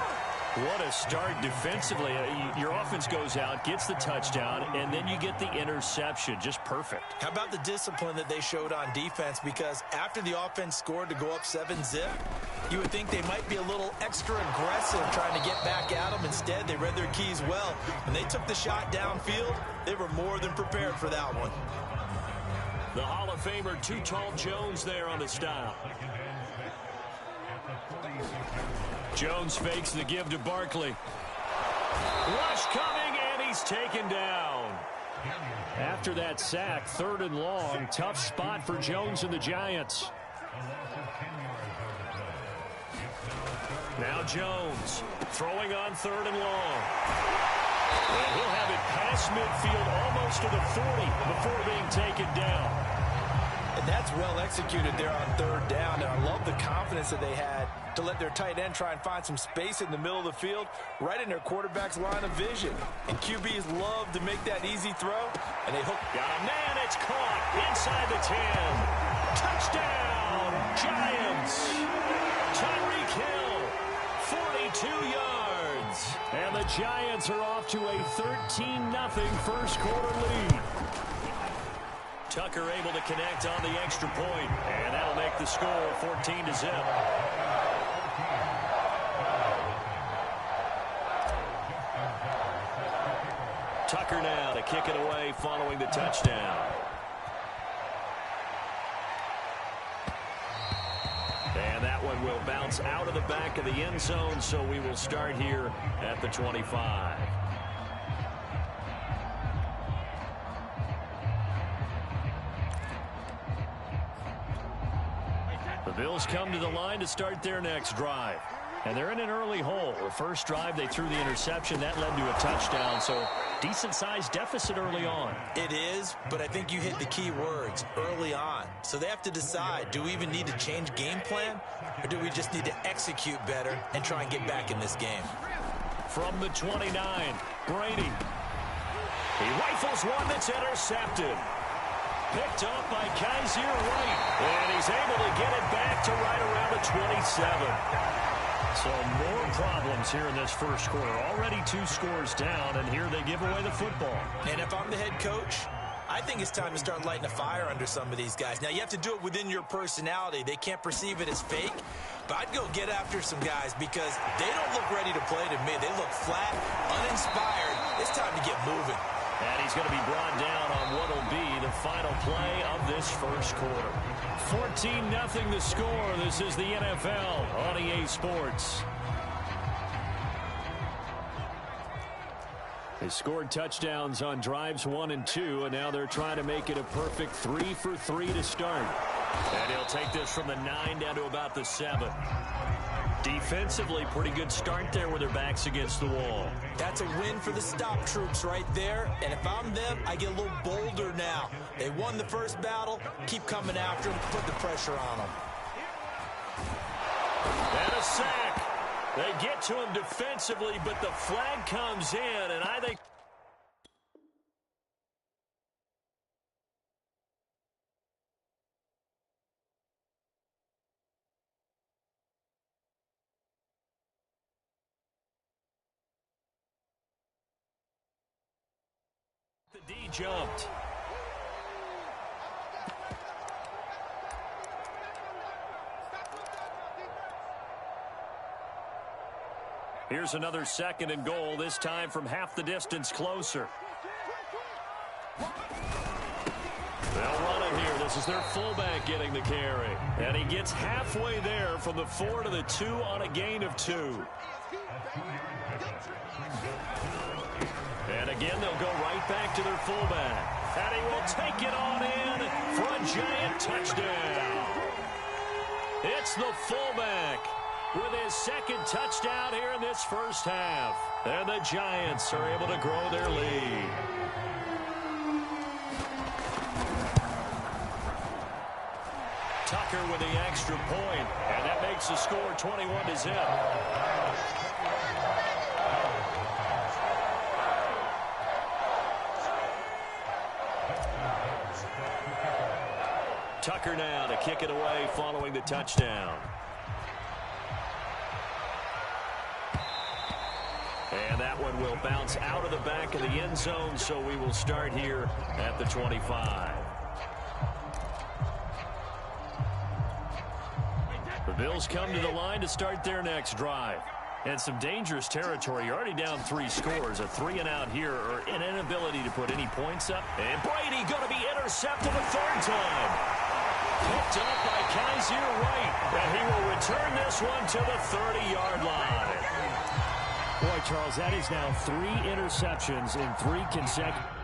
What a start defensively. Your offense goes out, gets the touchdown, and then you get the interception. Just perfect. How about the discipline that they showed on defense? Because after the offense scored to go up 7-zip, you would think they might be a little extra aggressive trying to get back at them. Instead, they read their keys well. When they took the shot downfield, they were more than prepared for that one. The Hall of Famer, Too Tall Jones there on the stop. Jones fakes the give to Barkley. Rush coming, and he's taken down. After that sack, 3rd and long, tough spot for Jones and the Giants. Now Jones throwing on 3rd and long. And he'll have it past midfield almost to the 40 before being taken down. And that's well executed there on 3rd down. And I love the confidence that they had to let their tight end try and find some space in the middle of the field, right in their quarterback's line of vision. And QBs love to make that easy throw, and they hook. Got a man, it's caught inside the 10. Touchdown, Giants. Tyreek Hill, 42 yards. And the Giants are off to a 13-0 first quarter lead. Tucker able to connect on the extra point, and that'll make the score 14-0. Tucker now to kick it away following the touchdown. And that one will bounce out of the back of the end zone, so we will start here at the 25. The Bills come to the line to start their next drive. And they're in an early hole. The first drive, they threw the interception. That led to a touchdown, so decent-sized deficit early on. It is, but I think you hit the key words, early on. So they have to decide, do we even need to change game plan, or do we just need to execute better and try and get back in this game? From the 29, Brady. He rifles one that's intercepted. Picked up by Kaiser White. And he's able to get it back to right around the 27. So more problems here in this first quarter. Already 2 scores down, and here they give away the football. And if I'm the head coach, I think it's time to start lighting a fire under some of these guys. Now, you have to do it within your personality. They can't perceive it as fake. But I'd go get after some guys because they don't look ready to play to me. They look flat, uninspired. It's time to get moving. And he's going to be brought down on what will be the final play of this first quarter. 14-0 the score. This is the NFL on EA Sports. They scored touchdowns on drives 1 and 2, and now they're trying to make it a perfect 3 for 3 to start. And he'll take this from the 9 down to about the 7. Defensively, pretty good start there with their backs against the wall. That's a win for the stop troops right there. And if I'm them, I get a little bolder now. They won the first battle. Keep coming after them. Put the pressure on them. And a sack. They get to him defensively, but the flag comes in, and I think the D jumped. Here's another 2nd and goal, this time from half the distance closer. They'll run it here. This is their fullback getting the carry. And he gets halfway there from the 4 to the 2 on a gain of 2. And again, they'll go right back to their fullback. And he will take it on in for a giant touchdown. It's the fullback with his 2nd touchdown here in this first half. And the Giants are able to grow their lead. Tucker with the extra point, and that makes the score 21-0. Tucker now to kick it away following the touchdown. And that one will bounce out of the back of the end zone, so we will start here at the 25. The Bills come to the line to start their next drive. And some dangerous territory. You're already down 3 scores. A 3-and-out here, or an inability to put any points up. And Brady going to be intercepted a 3rd time. Picked up by Kaiser White. And he will return this one to the 30-yard line. Boy, Charles, that is now 3 interceptions in 3 consecutive.